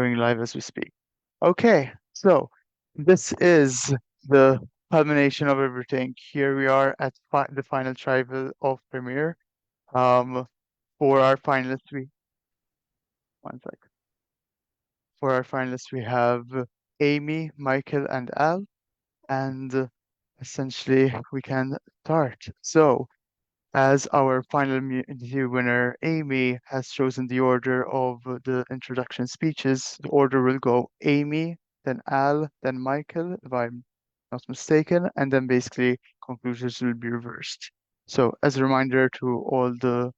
going live as we speak. Okay, so this is the culmination of everything. Here we are at the final tribal of Premiere. Um, for our finalists, one sec. For our finalists, we have Amy, Michael, and Al, and essentially we can start. So, as our final immunity winner, Amy has chosen the order of the introduction speeches. The order will go Amy, then Al, then Michael, if I'm not mistaken, and then basically conclusions will be reversed. So, as a reminder to all the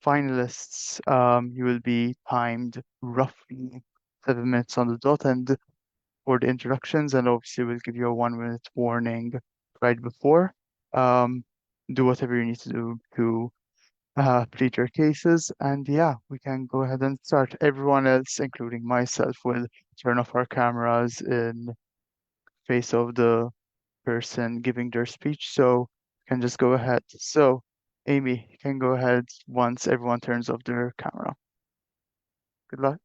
finalists, you will be timed roughly 7 minutes on the dot, and for the introductions, and obviously we'll give you a 1 minute warning right before. Um, do whatever you need to do to plead your cases, and yeah, we can go ahead and start. Everyone else, including myself, will turn off our cameras in face of the person giving their speech, so you can just go ahead. So, Amy, you can go ahead once everyone turns off their camera. Good luck.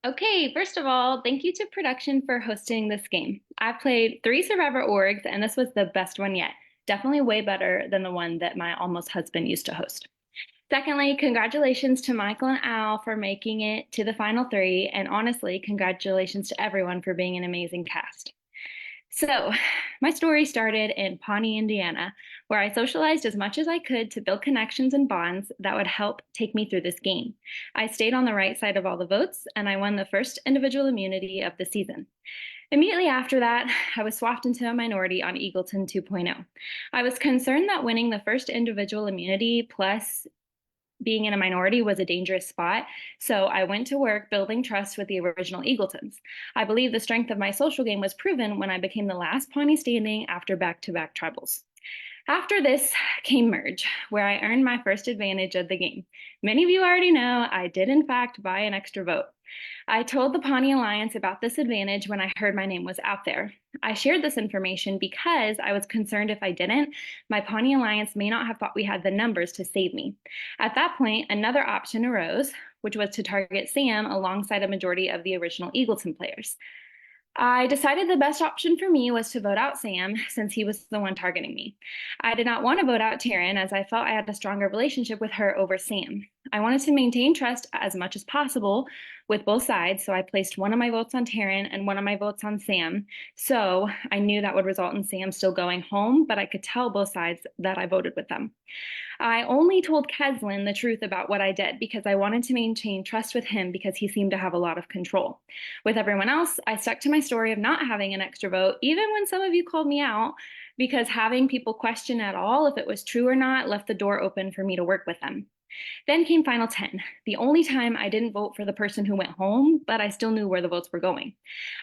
Okay, first of all, thank you to production for hosting this game. I've played 3 Survivor orgs, and this was the best one yet. Definitely way better than the one that my almost husband used to host. Secondly, congratulations to Michael and Al for making it to the final 3, and honestly, congratulations to everyone for being an amazing cast. So, my story started in Pawnee, Indiana, where I socialized as much as I could to build connections and bonds that would help take me through this game. I stayed on the right side of all the votes, and I won the first individual immunity of the season. Immediately after that, I was swapped into a minority on Eagleton 2.0. I was concerned that winning the first individual immunity plus being in a minority was a dangerous spot, so I went to work building trust with the original Eagletons. I believe the strength of my social game was proven when I became the last Pawnee standing after back-to-back tribals. After this came Merge, where I earned my first advantage of the game. Many of you already know I did, in fact, buy an extra vote. I told the Pawnee Alliance about this advantage when I heard my name was out there. I shared this information because I was concerned if I didn't, my Pawnee Alliance may not have thought we had the numbers to save me. At that point, another option arose, which was to target Sam alongside a majority of the original Eagleton players. I decided the best option for me was to vote out Sam since he was the one targeting me. I did not want to vote out Taryn as I felt I had a stronger relationship with her over Sam. I wanted to maintain trust as much as possible with both sides, so I placed one of my votes on Taryn and one of my votes on Sam. So I knew that would result in Sam still going home, but I could tell both sides that I voted with them. I only told Keslin the truth about what I did because I wanted to maintain trust with him because he seemed to have a lot of control. With everyone else, I stuck to my story of not having an extra vote, even when some of you called me out, because having people question at all if it was true or not left the door open for me to work with them. Then came Final 10, the only time I didn't vote for the person who went home, but I still knew where the votes were going.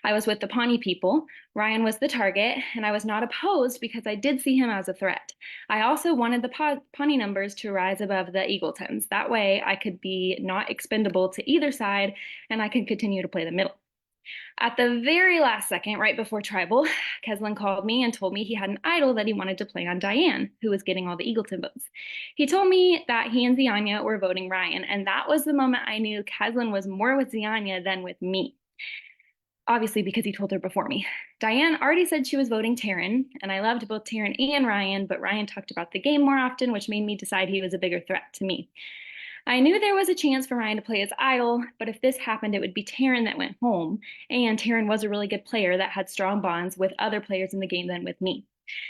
I was with the Pawnee people, Ryan was the target, and I was not opposed because I did see him as a threat. I also wanted the Pawnee numbers to rise above the Eagletons. That way I could be not expendable to either side and I could continue to play the middle. At the very last second, right before Tribal, Keslin called me and told me he had an idol that he wanted to play on Diane, who was getting all the Eagleton votes. He told me that he and Ziania were voting Ryan, and that was the moment I knew Keslin was more with Ziania than with me. Obviously, because he told her before me. Diane already said she was voting Taryn, and I loved both Taryn and Ryan, but Ryan talked about the game more often, which made me decide he was a bigger threat to me. I knew there was a chance for Ryan to play as idol, but if this happened, it would be Taryn that went home, and Taryn was a really good player that had strong bonds with other players in the game than with me.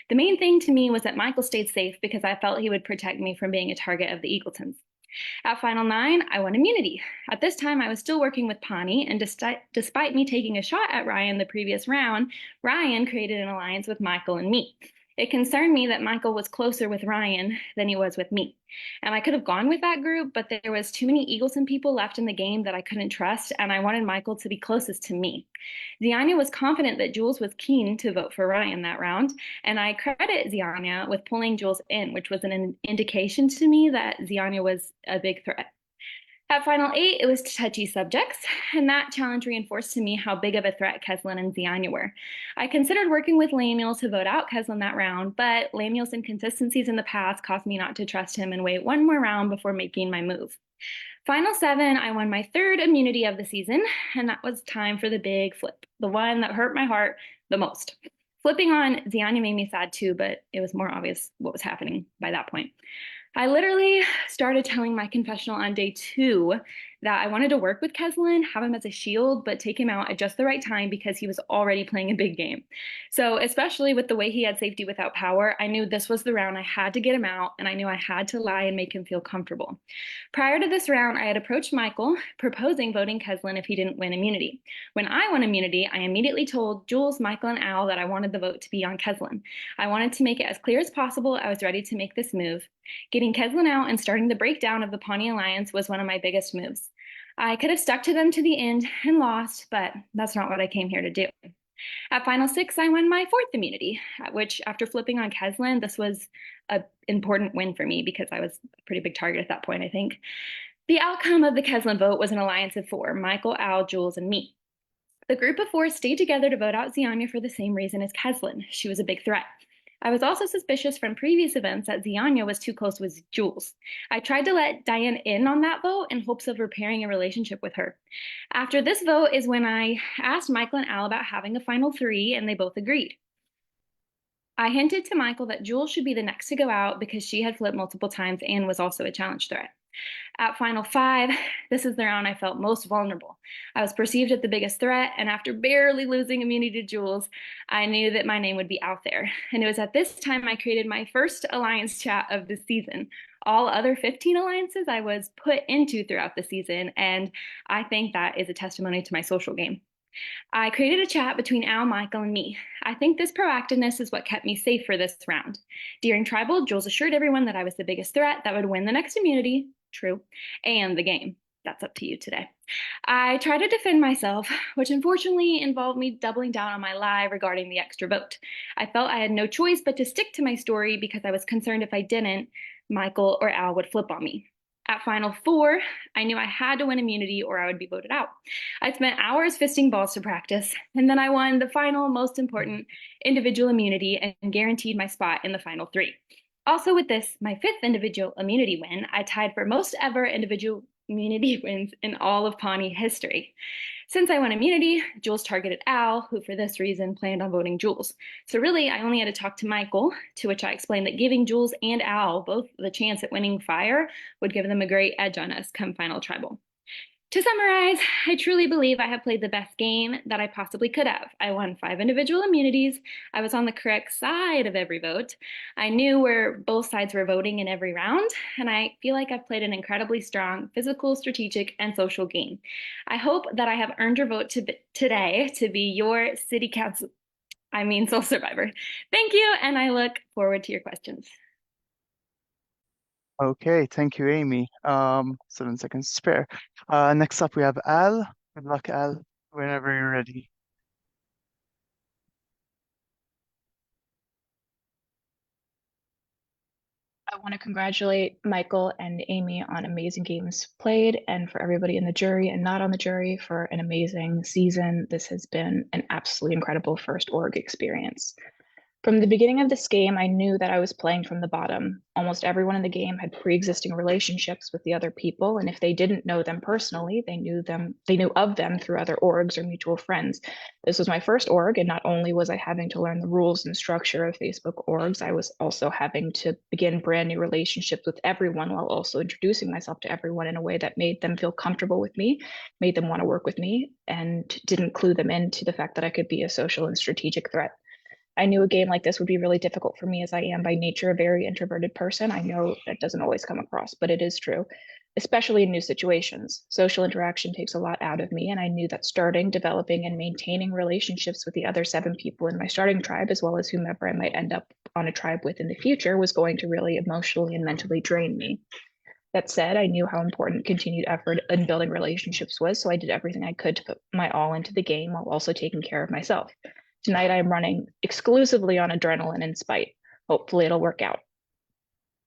The main thing to me was that Michael stayed safe because I felt he would protect me from being a target of the Eagletons. At Final 9, I won immunity. At this time, I was still working with Pawnee, and despite me taking a shot at Ryan the previous round, Ryan created an alliance with Michael and me. It concerned me that Michael was closer with Ryan than he was with me. And I could have gone with that group, but there was too many Eagleton people left in the game that I couldn't trust, and I wanted Michael to be closest to me. Ziania was confident that Jules was keen to vote for Ryan that round, and I credit Ziania with pulling Jules in, which was an indication to me that Ziania was a big threat. At Final 8, it was touchy subjects, and that challenge reinforced to me how big of a threat Keslin and Zianya were. I considered working with Lamiel to vote out Keslin that round, but Lamiel's inconsistencies in the past caused me not to trust him and wait one more round before making my move. Final 7, I won my third immunity of the season, and that was time for the big flip, the one that hurt my heart the most. Flipping on Zianya made me sad too, but it was more obvious what was happening by that point. I literally started telling my confessional on day 2 that I wanted to work with Keslin, have him as a shield, but take him out at just the right time because he was already playing a big game. So, especially with the way he had safety without power, I knew this was the round I had to get him out, and I knew I had to lie and make him feel comfortable. Prior to this round, I had approached Michael, proposing voting Keslin if he didn't win immunity. When I won immunity, I immediately told Jules, Michael, and Al that I wanted the vote to be on Keslin. I wanted to make it as clear as possible I was ready to make this move. Getting Keslin out and starting the breakdown of the Pawnee Alliance was one of my biggest moves. I could have stuck to them to the end and lost, but that's not what I came here to do. At Final 6, I won my fourth immunity, which, after flipping on Keslin, this was an important win for me because I was a pretty big target at that point, I think. The outcome of the Keslin vote was an alliance of 4, Michael, Al, Jules, and me. The group of 4 stayed together to vote out Zianya for the same reason as Keslin. She was a big threat. I was also suspicious from previous events that Zianya was too close with Jules. I tried to let Diane in on that vote in hopes of repairing a relationship with her. After this vote is when I asked Michael and Al about having a final 3, and they both agreed. I hinted to Michael that Jules should be the next to go out because she had flipped multiple times and was also a challenge threat. At Final 5, this is the round I felt most vulnerable. I was perceived as the biggest threat, and after barely losing immunity to Jules, I knew that my name would be out there. And it was at this time I created my first alliance chat of the season. All other 15 alliances I was put into throughout the season, and I think that is a testimony to my social game. I created a chat between Al, Michael, and me. I think this proactiveness is what kept me safe for this round. During Tribal, Jules assured everyone that I was the biggest threat that would win the next immunity, true, and the game. That's up to you today. I tried to defend myself, which unfortunately involved me doubling down on my lie regarding the extra vote. I felt I had no choice but to stick to my story because I was concerned if I didn't, Michael or Al would flip on me. At Final 4, I knew I had to win immunity or I would be voted out. I spent hours fisting balls to practice, and then I won the final, most important individual immunity and guaranteed my spot in the final 3. Also, with this, my 5th individual immunity win, I tied for most ever individual immunity wins in all of Pawnee history. Since I won immunity, Jules targeted Al, who for this reason planned on voting Jules. So really, I only had to talk to Michael, to which I explained that giving Jules and Al both the chance at winning fire would give them a great edge on us come final tribal. To summarize, I truly believe I have played the best game that I possibly could have. I won 5 individual immunities. I was on the correct side of every vote. I knew where both sides were voting in every round, and I feel like I've played an incredibly strong physical, strategic, and social game. I hope that I have earned your vote today to be your city council, Soul Survivor. Thank you, and I look forward to your questions. Okay, thank you, Amy. 7 seconds spare. Next up we have Al. Good luck, Al, whenever you're ready. I want to congratulate Michael and Amy on amazing games played, and for everybody in the jury and not on the jury for an amazing season. This has been an absolutely incredible first org experience. From the beginning of this game, I knew that I was playing from the bottom. Almost everyone in the game had pre-existing relationships with the other people, and if they didn't know them personally, they knew of them through other orgs or mutual friends. This was my first org, and not only was I having to learn the rules and structure of Facebook orgs, I was also having to begin brand new relationships with everyone while also introducing myself to everyone in a way that made them feel comfortable with me, made them want to work with me, and didn't clue them into the fact that I could be a social and strategic threat. I knew a game like this would be really difficult for me as I am by nature a very introverted person. I know that doesn't always come across, but it is true, especially in new situations. Social interaction takes a lot out of me, and I knew that starting, developing, and maintaining relationships with the other 7 people in my starting tribe, as well as whomever I might end up on a tribe with in the future, was going to really emotionally and mentally drain me. That said, I knew how important continued effort in building relationships was, so I did everything I could to put my all into the game while also taking care of myself. Tonight, I am running exclusively on adrenaline and spite. Hopefully, it'll work out.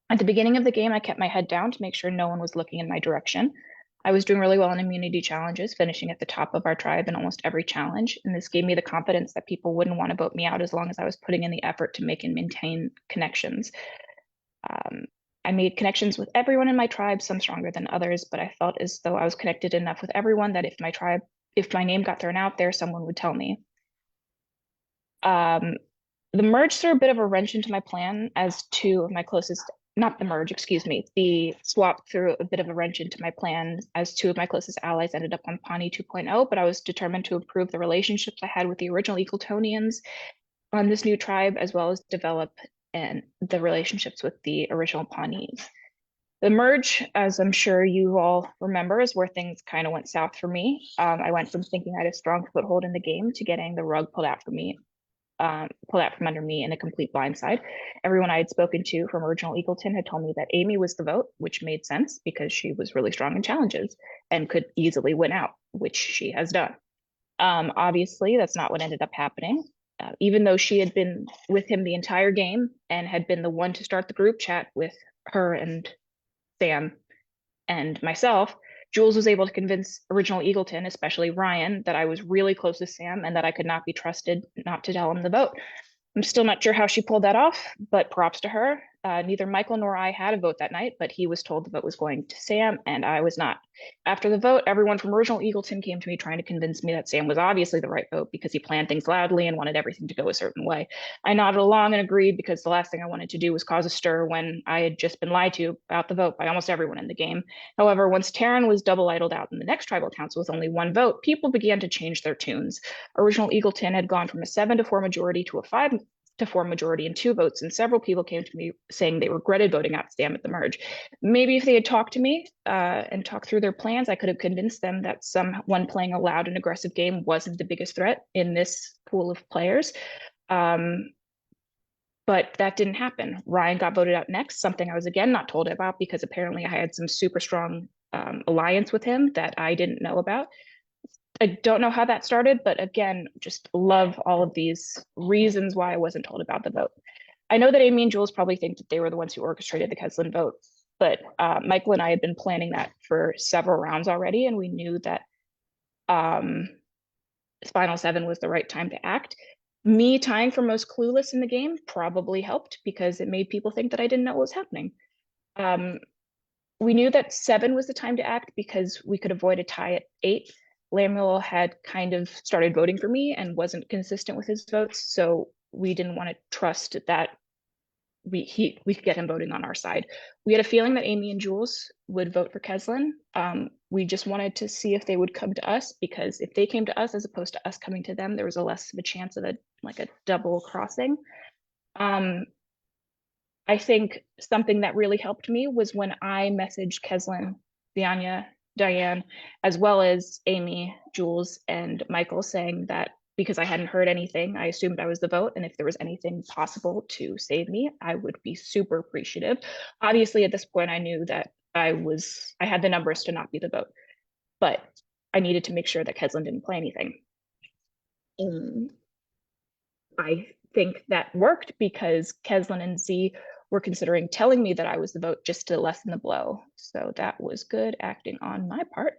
At the beginning of the game, I kept my head down to make sure no one was looking in my direction. I was doing really well in immunity challenges, finishing at the top of our tribe in almost every challenge, and this gave me the confidence that people wouldn't want to vote me out as long as I was putting in the effort to make and maintain connections. Um, I made connections with everyone in my tribe, some stronger than others, but I felt as though I was connected enough with everyone that if my name got thrown out there, someone would tell me. Um, the merge threw a bit of a wrench into my plan as two of my closest, not the merge, excuse me, the swap threw a bit of a wrench into my plan as two of my closest allies ended up on Pawnee 2.0, but I was determined to improve the relationships I had with the original Eagletonians on this new tribe, as well as develop and the relationships with the original Pawnees. The merge, as I'm sure you all remember, is where things kind of went south for me. I went from thinking I had a strong foothold in the game to getting the rug pulled out from under me in a complete blindside. Everyone I had spoken to from original Eagleton had told me that Amy was the vote, which made sense because she was really strong in challenges and could easily win out, which she has done. Obviously, that's not what ended up happening. Even though she had been with him the entire game and had been the one to start the group chat with her and Sam and myself, Jules was able to convince original Eagleton, especially Ryan, that I was really close to Sam and that I could not be trusted not to tell him the vote. I'm still not sure how she pulled that off, but props to her. Neither Michael nor I had a vote that night, but he was told the vote was going to Sam, and I was not. After the vote, everyone from original Eagleton came to me trying to convince me that Sam was obviously the right vote because he planned things loudly and wanted everything to go a certain way. I nodded along and agreed because the last thing I wanted to do was cause a stir when I had just been lied to about the vote by almost everyone in the game. However, once Taryn was double idled out in the next tribal council with only one vote, people began to change their tunes. Original Eagleton had gone from a 7-4 majority to a 5-4 majority and 2 votes, and several people came to me saying they regretted voting out Sam at the merge. Maybe if they had talked to me and talked through their plans, I could have convinced them that someone playing a loud and aggressive game wasn't the biggest threat in this pool of players. But that didn't happen. Ryan got voted out next, something I was again not told about because apparently I had some super strong alliance with him that I didn't know about. I don't know how that started, but again, just love all of these reasons why I wasn't told about the vote. I know that Amy and Jules probably think that they were the ones who orchestrated the Keslin vote, but Michael and I had been planning that for several rounds already, and we knew that Final 7 was the right time to act. Me tying for most clueless in the game probably helped because it made people think that I didn't know what was happening. We knew that 7 was the time to act because we could avoid a tie at 8. Lemuel had kind of started voting for me and wasn't consistent with his votes, so we didn't want to trust that we could get him voting on our side. We had a feeling that Amy and Jules would vote for Keslin. We just wanted to see if they would come to us because if they came to us as opposed to us coming to them, there was a less of a chance of a double crossing. I think something that really helped me was when I messaged Keslin, Dianya, Diane, as well as Amy, Jules, and Michael saying that because I hadn't heard anything, I assumed I was the vote. And if there was anything possible to save me, I would be super appreciative. Obviously, at this point, I knew that I had the numbers to not be the vote, but I needed to make sure that Keslin didn't play anything. I think that worked because Keslin and Z were considering telling me that I was the vote just to lessen the blow. So that was good acting on my part.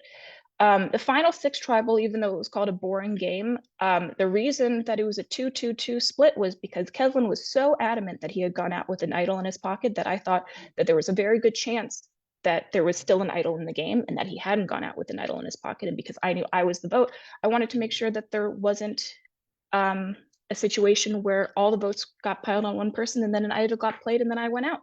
The final 6 tribal, even though it was called a boring game, the reason that it was a 2-2-2 split was because Keslin was so adamant that he had gone out with an idol in his pocket that I thought that there was a very good chance that there was still an idol in the game and that he hadn't gone out with an idol in his pocket. And because I knew I was the vote, I wanted to make sure that there wasn't a situation where all the votes got piled on one person and then an idol got played and then I went out.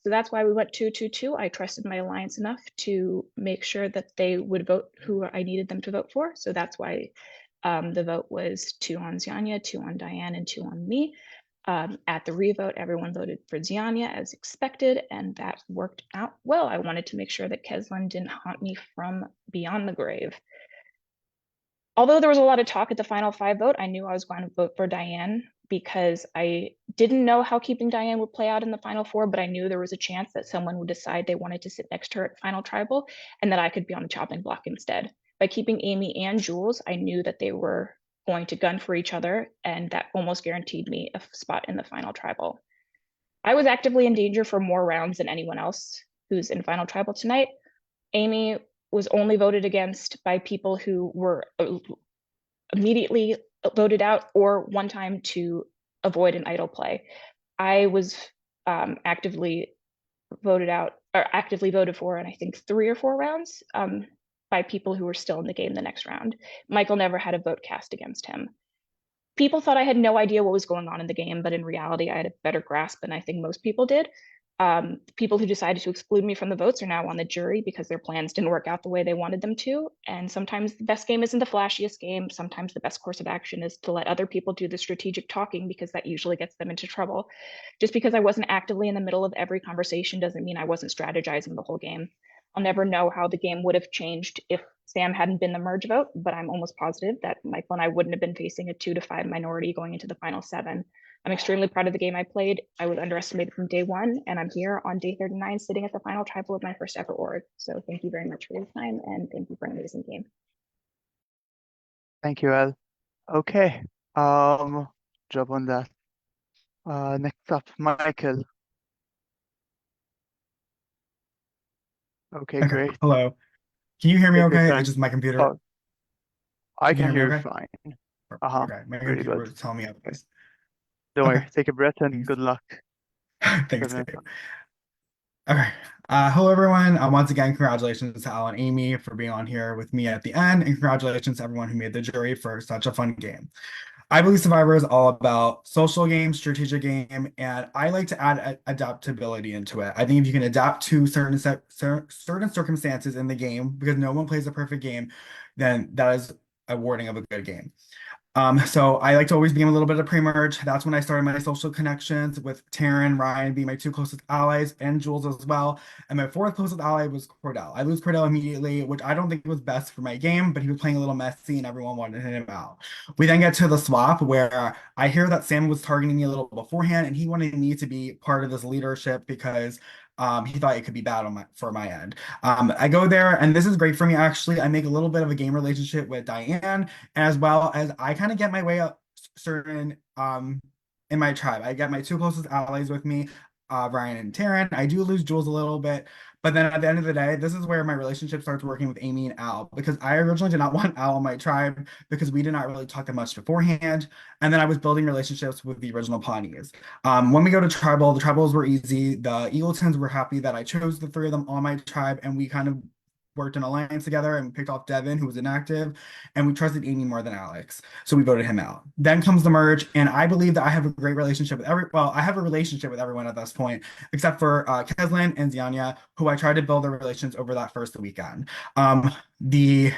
So that's why we went 2-2-2. I trusted my alliance enough to make sure that they would vote who I needed them to vote for. So that's why the vote was 2 on Zianya, 2 on Diane, and 2 on me. At the revote, everyone voted for Zianya as expected, and that worked out well. I wanted to make sure that Keslin didn't haunt me from beyond the grave. Although there was a lot of talk at the final 5 vote, I knew I was going to vote for Diane because I didn't know how keeping Diane would play out in the final 4, but I knew there was a chance that someone would decide they wanted to sit next to her at final tribal and that I could be on the chopping block instead. By keeping Amy and Jules, I knew that they were going to gun for each other, and that almost guaranteed me a spot in the final tribal. I was actively in danger for more rounds than anyone else who's in final tribal tonight. Amy was only voted against by people who were immediately voted out or one time to avoid an idle play. I was actively voted out or actively voted for in I think 3 or 4 rounds by people who were still in the game the next round. Michael never had a vote cast against him. People thought I had no idea what was going on in the game, but in reality, I had a better grasp than I think most people did. People who decided to exclude me from the votes are now on the jury because their plans didn't work out the way they wanted them to. And sometimes the best game isn't the flashiest game. Sometimes the best course of action is to let other people do the strategic talking because that usually gets them into trouble. Just because I wasn't actively in the middle of every conversation doesn't mean I wasn't strategizing the whole game. I'll never know how the game would have changed if Sam hadn't been the merge vote, but I'm almost positive that Michael and I wouldn't have been facing a 2-5 minority going into the final 7. I'm extremely proud of the game I played. I was underestimated from day 1, and I'm here on day 39 sitting at the final tribal of my first ever org. So thank you very much for your time, and thank you for an amazing game. Thank you, El. Okay. Job on that. Next up, Michael. Okay, Okay, great. hello. Can you hear me Take your okay? It's turn. just my computer. Oh, I You can can hear me hear you okay? fine. Perfect. Uh-huh. Okay, my Really computer good. was telling me Okay. otherwise. Don't Okay, worry. Take a breath and thanks. good luck. Thanks, 7 Dave. Okay. Hello, everyone. Once again, congratulations to Al and Amy for being on here with me at the end, and congratulations to everyone who made the jury for such a fun game. I believe Survivor is all about social game, strategic game, and I like to add adaptability into it. I think if you can adapt to certain circumstances in the game, because no one plays a perfect game, then that is a wording of a good game. So I like to always begin a little bit of pre-merge. That's when I started my social connections with Taryn, Ryan being my 2 closest allies, and Jules as well. And my 4th closest ally was Cordell. I lose Cordell immediately, which I don't think was best for my game, but he was playing a little messy and everyone wanted him out. We then get to the swap where I hear that Sam was targeting me a little beforehand and he wanted me to be part of this leadership because he thought it could be bad for my end. I go there, and this is great for me actually. I make a little bit of a game relationship with Diane, as well as I kind of get my way up certain in my tribe. I get my 2 closest allies with me, Ryan and Taryn. I do lose Jules a little bit, but then at the end of the day, this is where my relationship starts working with Amy and Al, because I originally did not want Al on my tribe because we did not really talk that much beforehand. And then I was building relationships with the original Pawnees. When we go to tribal, the tribals were easy. The Eagletons were happy that I chose the 3 of them on my tribe, and we kind of worked an alliance together and picked off Devin, who was inactive, and we trusted Amy more than Alex. So we voted him out. Then comes the merge, and I believe that I have a great relationship with I have a relationship with everyone at this point, except for Keslin and Ziania, who I tried to build their relations over that first weekend. The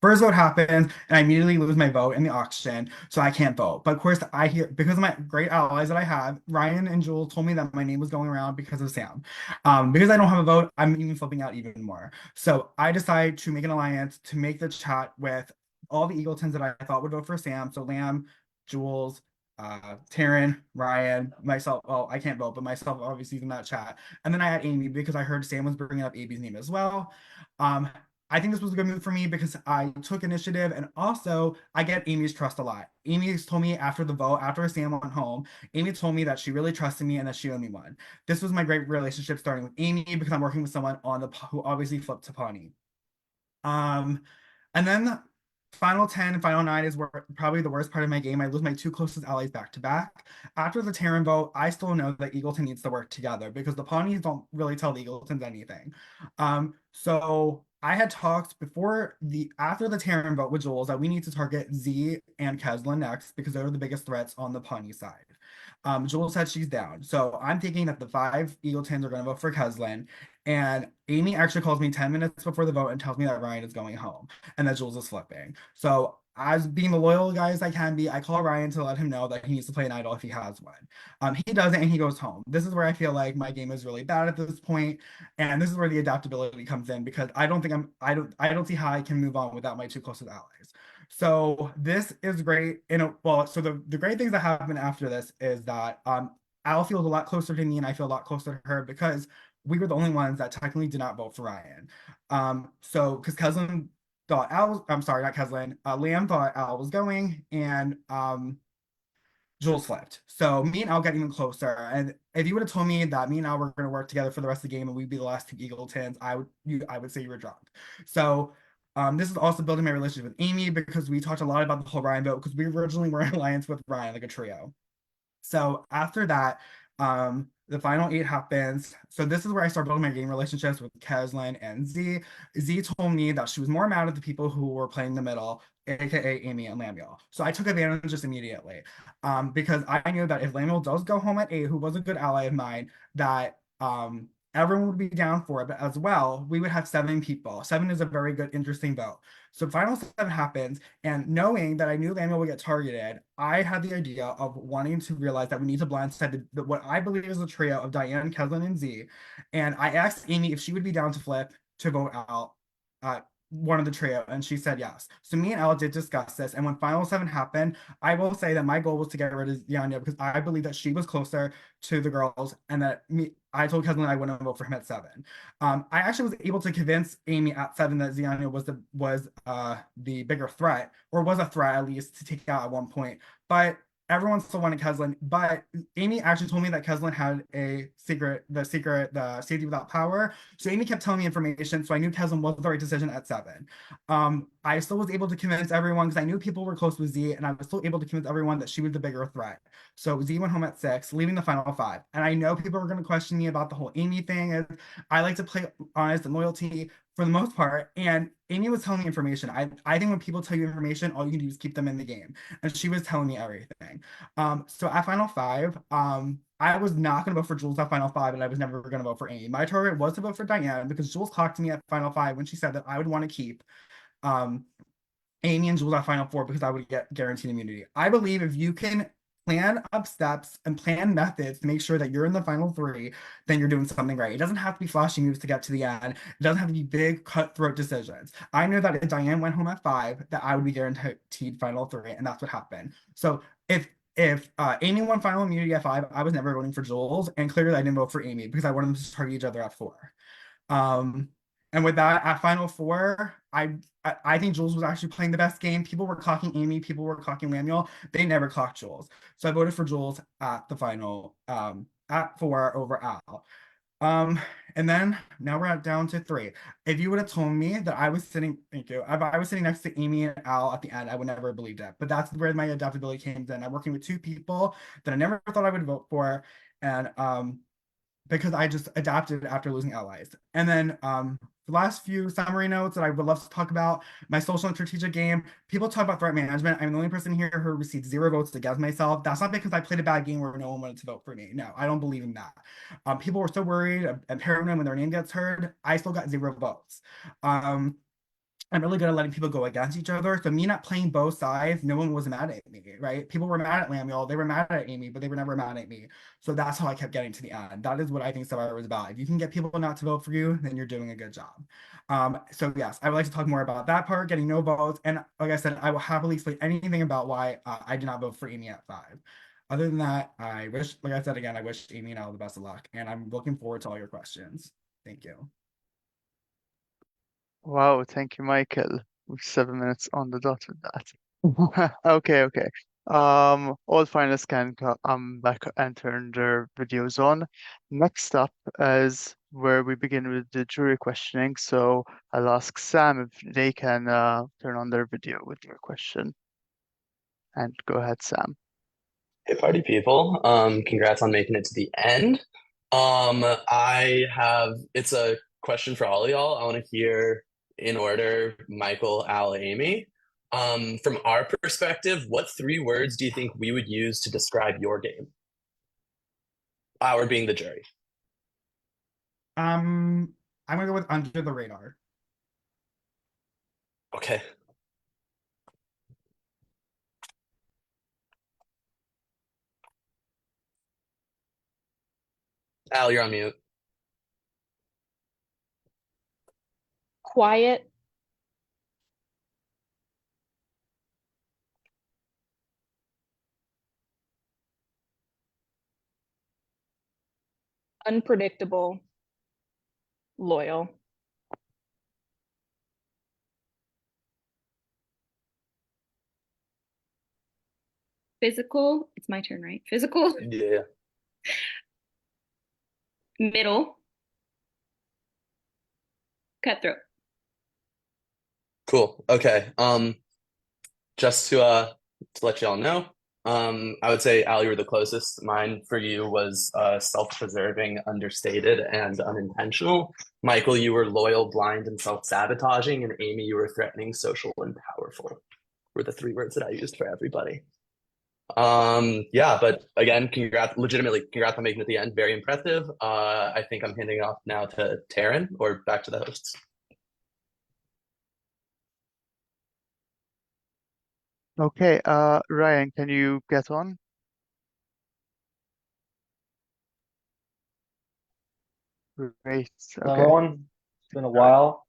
first vote happens, and I immediately lose my vote in the auction, so I can't vote. But of course, I hear, because of my great allies that I have, Ryan and Jules told me that my name was going around because of Sam. Because I don't have a vote, I'm even flipping out even more. So I decide to make an alliance to make the chat with all the Eagletons that I thought would vote for Sam. So Lamb, Jules, Taryn, Ryan, myself. Well, I can't vote, but myself obviously in that chat. And then I had Amy because I heard Sam was bringing up Amy's name as well. I think this was a good move for me because I took initiative, and also I get Amy's trust a lot. Amy's told me after the vote, after Sam went home, Amy told me that she really trusted me and that she owed me one. This was my great relationship starting with Amy because I'm working with someone on the who obviously flipped to Pawnee. And then the final 10, final 9 is probably the worst part of my game. I lose my 2 closest allies back to back. After the Terran vote, I still know that Eagleton needs to work together because the Pawnees don't really tell the Eagletons anything. So I had talked after the Terran vote with Jules that we need to target Z and Keslin next because they're the biggest threats on the Pawnee side. Jules said she's down. So I'm thinking that the 5 Eagletons are going to vote for Keslin. And Amy actually calls me 10 minutes before the vote and tells me that Ryan is going home and that Jules is flipping. So as being the loyal guy as I can be, I call Ryan to let him know that he needs to play an idol if he has one. He doesn't, and he goes home. This is where I feel like my game is really bad at this point, and this is where the adaptability comes in because I don't see how I can move on without my 2 closest allies. So this is great. So the great things that happen after this is that Al feels a lot closer to me, and I feel a lot closer to her because we were the only ones that technically did not vote for Ryan. So because Cousin thought I'm sorry, not Keslin. Liam thought Al was going, and Jules flipped. So me and Al got even closer. And if you would have told me that me and Al were going to work together for the rest of the game and we'd be the last two Eagletons, I would say you were drunk. So this is also building my relationship with Amy because we talked a lot about the whole Ryan vote because we originally were in alliance with Ryan, like a trio. So after that, the final 8 happens. So this is where I start building my game relationships with Keslin and Z. Z told me that she was more mad at the people who were playing the middle, aka Amy and Lamuel. So I took advantage just immediately, because I knew that if Lamuel does go home at 8, who was a good ally of mine, that everyone would be down for it. But as well, we would have 7 people. 7 is a very good, interesting vote. So final 7 happens, and knowing that I knew Lamuel would get targeted, I had the idea of wanting to realize that we need to blindside what I believe is a trio of Diane, Keslin, and Z. And I asked Amy if she would be down to flip to vote out one of the trio, and she said yes. So me and Ella did discuss this, and when Final 7 happened, I will say that my goal was to get rid of Yanya because I believe that she was closer to the girls, and that I told Keslin I wouldn't vote for him at 7. I actually was able to convince Amy at 7 that Ziania was the bigger threat, or was a threat at least to take out at one point. But everyone still wanted Keslin. But Amy actually told me that Keslin had the safety without power. So Amy kept telling me information, so I knew Keslin was the right decision at 7. I still was able to convince everyone because I knew people were close with Z, and I was still able to convince everyone that she was the bigger threat. So Z went home at 6, leaving the final 5. And I know people were going to question me about the whole Amy thing. I like to play honest and loyalty for the most part. And Amy was telling me information. I think when people tell you information, all you can do is keep them in the game. And she was telling me everything. So at Final 5, I was not going to vote for Jules at Final 5, and I was never going to vote for Amy. My target was to vote for Diane because Jules talked to me at Final 5 when she said that I would want to keep um, Amy and Jules at Final 4 because I would get guaranteed immunity. I believe if you can plan up steps and plan methods to make sure that you're in the final 3, then you're doing something right. It doesn't have to be flashy moves to get to the end. It doesn't have to be big cutthroat decisions. I knew that if Diane went home at 5, that I would be guaranteed final 3, and that's what happened. So if Amy won final immunity at 5, I was never voting for Jules, and clearly I didn't vote for Amy because I wanted them to target each other at 4. Um, and with that, at Final 4, I think Jules was actually playing the best game. People were clocking Amy, people were clocking Lamuel. They never clocked Jules. So I voted for Jules at the final, at 4 over Al. And then now we're down to 3. If you would have told me that I was sitting, thank you, if I was sitting next to Amy and Al at the end, I would never have believed it. But that's where my adaptability came in. I'm working with 2 people that I never thought I would vote for. And because I just adapted after losing allies. And then the last few summary notes that I would love to talk about, my social and strategic game. People talk about threat management. I'm the only person here who received 0 votes against myself. That's not because I played a bad game where no one wanted to vote for me. No, I don't believe in that. People were so worried and paranoid when their name gets heard. I still got 0 votes. I'm really good at letting people go against each other. So me not playing both sides, no one was mad at me, right? People were mad at Lamuel, they were mad at Amy, but they were never mad at me. So that's how I kept getting to the end. That is what I think Survivor is about. If you can get people not to vote for you, then you're doing a good job. So yes, I would like to talk more about that part, getting no votes. And like I said, I will happily explain anything about why I did not vote for Amy at 5. Other than that, I wish, like I said again, I wish Amy and Al the best of luck. And I'm looking forward to all your questions. Thank you. Wow, thank you, Michael. We're 7 minutes on the dot with that. Okay, okay. All finalists can back and turn their videos on. Next up is where we begin with the jury questioning. So I'll ask Sam if they can turn on their video with your question. And go ahead, Sam. Hey, party people. Congrats on making it to the end. It's a question for all of y'all. I want to hear in order, Michael, Al, Amy. From our perspective, what 3 words do you think we would use to describe your game? Our being the jury. I'm gonna go with under the radar. Okay. Al, you're on mute. Quiet, unpredictable, loyal. Physical. It's my turn, right? Physical. Yeah. Middle. Cutthroat. Cool. Okay. Just to let y'all know, I would say Ali, you were the closest. Mine for you was self-preserving, understated, and unintentional. Michael, you were loyal, blind, and self-sabotaging, and Amy, you were threatening, social, and powerful. Were the three words that I used for everybody. Yeah, but again, legitimately, congrats on making it at the end. Very impressive. I think I'm handing off now to Taryn or back to the hosts. Okay, Ryan, can you get on? Great. Hello, Okay. everyone. It's been a while.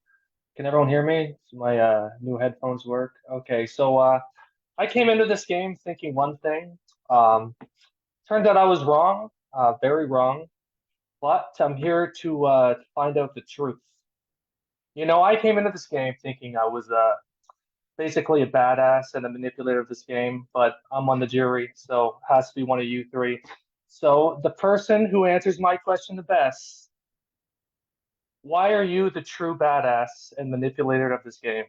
Can everyone hear me? Do my new headphones work? Okay, so I came into this game thinking one thing. Turns out I was wrong, very wrong. But I'm here to find out the truth. I came into this game thinking I was basically a badass and a manipulator of this game, but I'm on the jury, so it has to be one of you three. So the person who answers my question the best, why are you the true badass and manipulator of this game?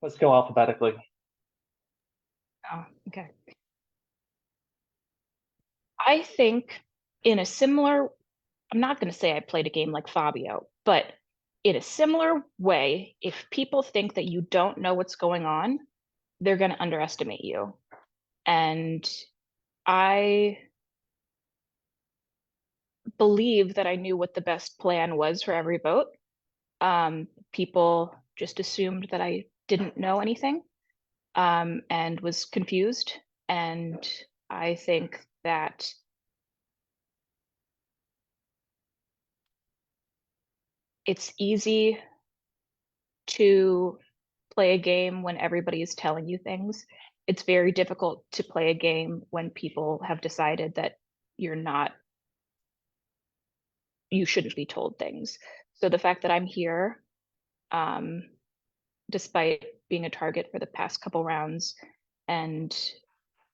Let's go alphabetically. Oh, okay. I think in a similar, I'm not going to say I played a game like Fabio, but in a similar way, if people think that you don't know what's going on, they're going to underestimate you. And I believe that I knew what the best plan was for every vote. People just assumed that I didn't know anything, and was confused. And I think that it's easy to play a game when everybody is telling you things. It's very difficult to play a game when people have decided that you're not, you shouldn't be told things. So the fact that I'm here, despite being a target for the past couple rounds and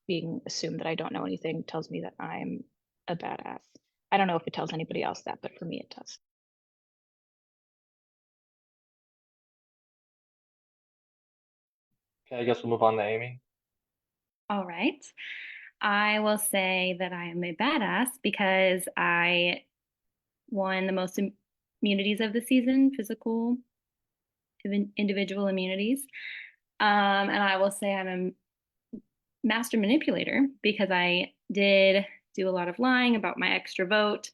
being assumed that I don't know anything, tells me that I'm a badass. I don't know if it tells anybody else that, but for me it does. Okay, I guess we'll move on to Amy. All right. I will say that I am a badass because I won the most immunities of the season, physical, individual immunities. And I will say I'm a master manipulator because I did do a lot of lying about my extra vote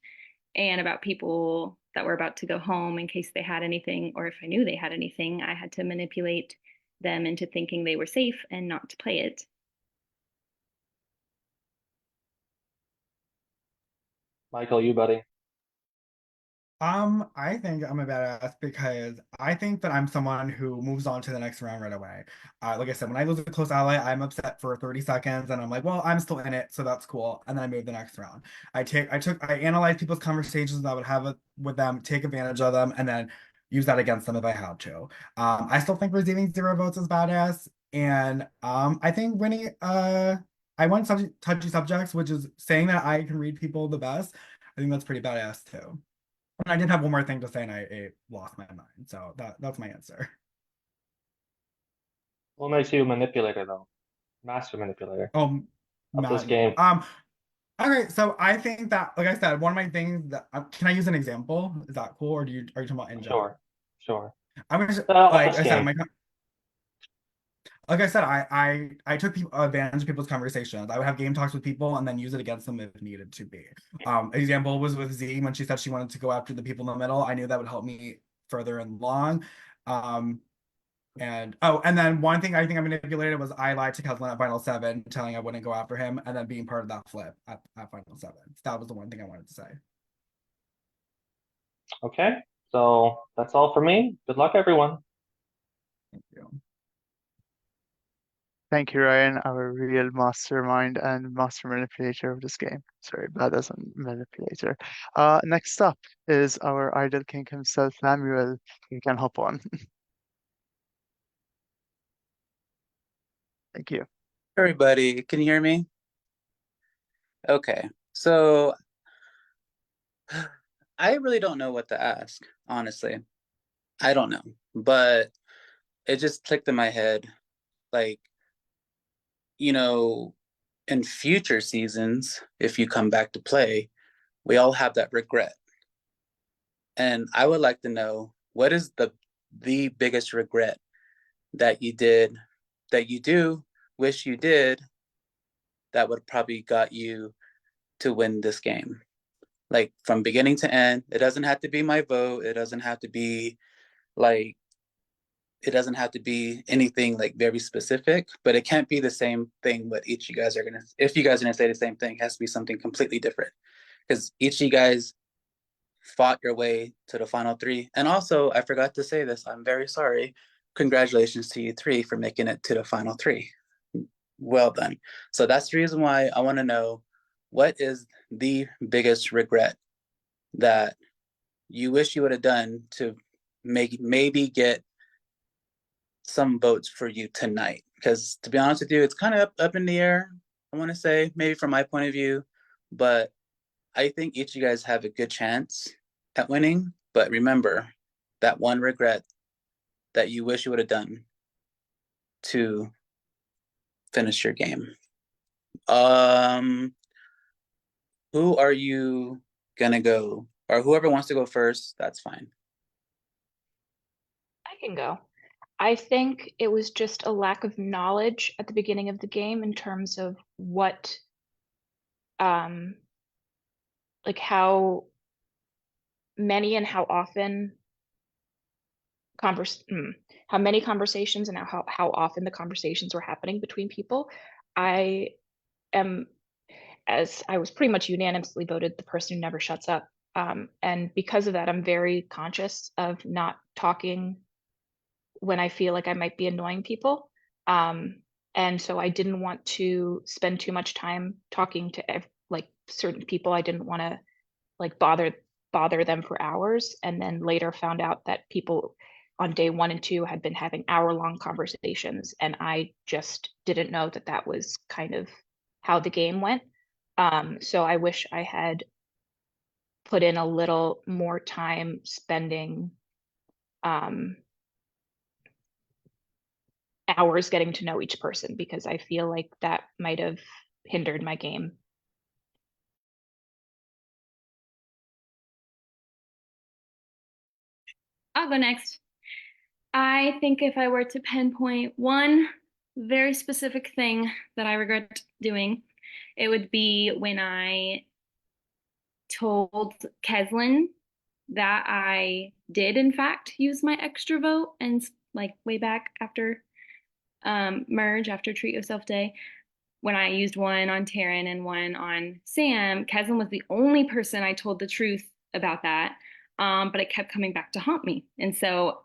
and about people that were about to go home in case they had anything, or if I knew they had anything, I had to manipulate them into thinking they were safe and not to play it. Michael, you buddy. I think I'm a badass because I think that I'm someone who moves on to the next round right away. Like I said, when I lose a close ally, I'm upset for 30 seconds and I'm like, well, I'm still in it, so that's cool. And then I move the next round. I analyze people's conversations I would have with them, take advantage of them, and then use that against them if I had to. I still think receiving 0 votes is badass. And I think winning I won touchy subjects, which is saying that I can read people the best. I think that's pretty badass too. And I did have one more thing to say, and I lost my mind. So that's my answer. What makes you a manipulator, though? Master manipulator Oh, of this Matt. game. Okay. So I think that, like I said, one of my things that can I use an example? Is that cool, or are you talking about in general? Sure, sure. I'm gonna Of like this I said, game. like I said, I took advantage of people's conversations. I would have game talks with people and then use it against them if needed to be. Example was with Z when she said she wanted to go after the people in the middle. I knew that would help me further along. And then one thing I think I manipulated was I lied to Kevin at Final 7, telling I wouldn't go after him, and then being part of that flip at Final 7. That was the one thing I wanted to say. Okay, so that's all for me. Good luck, everyone. Thank you. Thank you, Ryan, our real mastermind and master manipulator of this game. Sorry, badass and manipulator. Next up is our idol king himself, Samuel. You can hop on. Thank you. Everybody, can you hear me? Okay. So I really don't know what to ask, honestly. I don't know. But it just clicked in my head. Like, you know, in future seasons, if you come back to play, we all have that regret. And I would like to know what is the biggest regret that you did, that you do wish you did, that would probably got you to win this game. Like from beginning to end. It doesn't have to be my vote. Like it doesn't have to be anything like very specific, but it can't be the same thing what each you guys are gonna if you guys are gonna say the same thing, it has to be something completely different. Because each of you guys fought your way to the final three. And also, I forgot to say this, I'm very sorry. Congratulations to you three for making it to the final three. Well done. So that's the reason why I want to know what is the biggest regret that you wish you would have done to maybe get some votes for you tonight? Because to be honest with you, it's kind of up in the air. I want to say maybe from my point of view, but I think each of you guys have a good chance at winning. But remember that one regret that you wish you would have done to finish your game. Um, who are you gonna go? Or whoever wants to go first, that's fine. I can go. I think it was just a lack of knowledge at the beginning of the game in terms of what, um, like how many and how often how many conversations and how often the conversations were happening between people. I am, as I was pretty much unanimously voted the person who never shuts up. And because of that, I'm very conscious of not talking when I feel like I might be annoying people. And so I didn't want to spend too much time talking to like certain people. I didn't want to like bother them for hours, and then later found out that people on day 1 and 2 had been having hour-long conversations, and I just didn't know that that was kind of how the game went. So I wish I had put in a little more time spending um, hours getting to know each person, because I feel like that might have hindered my game. I'll go next. I think if I were to pinpoint one very specific thing that I regret doing, it would be when I told Keslin that I did in fact use my extra vote, and like way back after merge, after Treat Yourself Day, when I used one on Taryn and one on Sam, Keslin was the only person I told the truth about that. But it kept coming back to haunt me. And so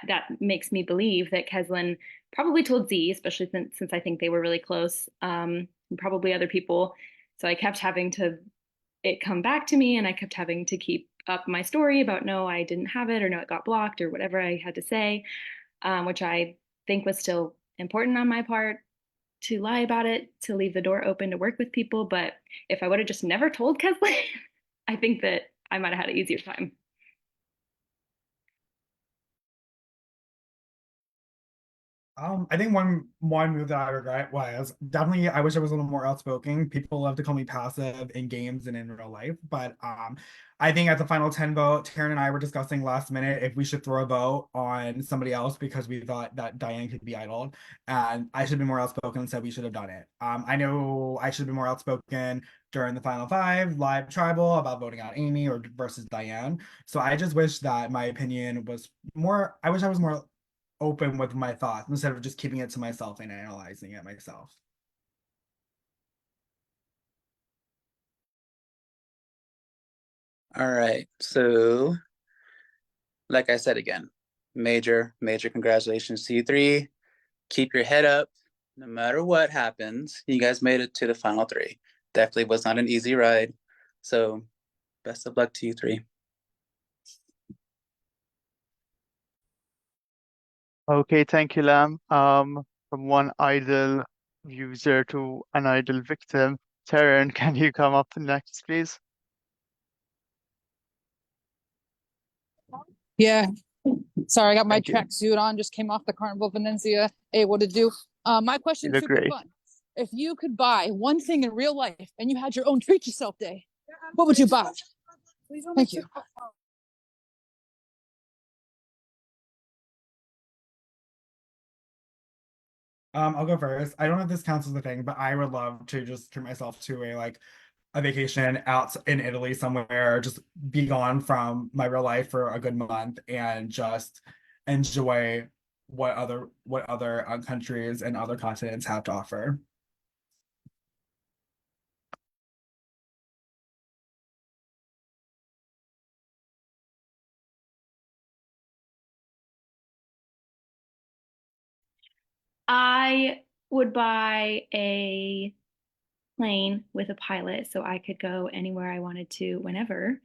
that makes me believe that Keslin probably told Z, especially since I think they were really close, and probably other people. So I kept having to it come back to me, and I kept having to keep up my story about no, I didn't have it, or no, it got blocked, or whatever I had to say, which I think was still important on my part to lie about it, to leave the door open to work with people. But if I would have just never told Keslin, I think that I might have had an easier time. I think one move that I regret was definitely I wish I was a little more outspoken. People love to call me passive in games and in real life, but I think at the final 10 vote, Taryn and I were discussing last minute if we should throw a vote on somebody else because we thought that Diane could be idled, and I should have been more outspoken and said we should have done it. I know I should have been more outspoken during the final five live tribal about voting out Amy or versus Diane. So I just wish that my opinion was more. I wish I was more open with my thoughts instead of just keeping it to myself and analyzing it myself. All right. So, like I said again, major congratulations to you three. Keep your head up no matter what happens. You guys made it to the final three. Definitely was not an easy ride. So, best of luck to you three. Okay, thank you, Lam. From one idol user to an idle victim. Taryn, can you come up next, please? Yeah, sorry, I got my Thank you. tracksuit on, just came off the Carnival Venezia. Hey, what to do? My You question's look super great. fun. If you could buy one thing in real life and you had your own treat yourself day, what would you buy? Thank you. I'll go first. I don't know if this counts as a thing, but I would love to just treat myself to a vacation out in Italy somewhere, just be gone from my real life for a good month and just enjoy what other countries and other continents have to offer. I would buy a plane with a pilot so I could go anywhere I wanted to whenever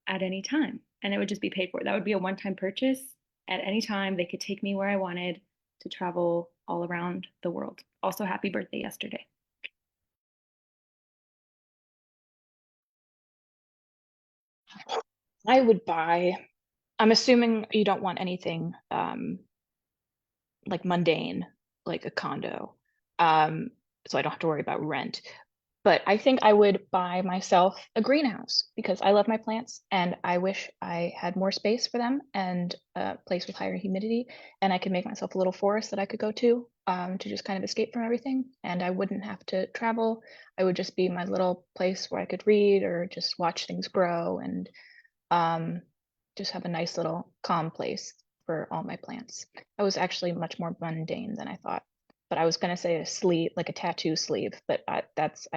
at any time. And it would just be paid for. That would be a one-time purchase. At any time, they could take me where I wanted to travel all around the world. Also, happy birthday yesterday. I would buy, I'm assuming you don't want anything like mundane, like a condo. So I don't have to worry about rent. But I think I would buy myself a greenhouse because I love my plants and I wish I had more space for them and a place with higher humidity. And I could make myself a little forest that I could go to just kind of escape from everything. And I wouldn't have to travel. I would just be my little place where I could read or just watch things grow and um, just have a nice little calm place for all my plants. I was actually much more mundane than I thought. But I was gonna say a sleeve, like a tattoo sleeve, but I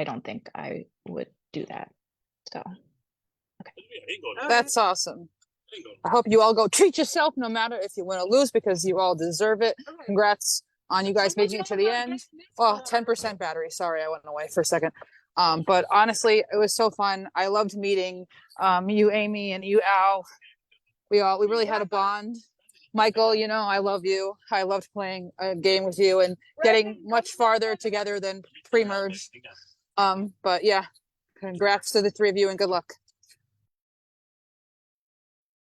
don't think I would do that. So, That's awesome. I hope you all go treat yourself no matter if you win or lose because you all deserve it. Congrats on you guys making it to the end. Oh, 10% battery. Sorry, I went away for a second. But honestly, it was so fun. I loved meeting you, Amy, and you, Al. We really had a bond. Michael, you know, I love you. I loved playing a game with you and getting much farther together than pre-merge. But yeah, congrats to the three of you and good luck.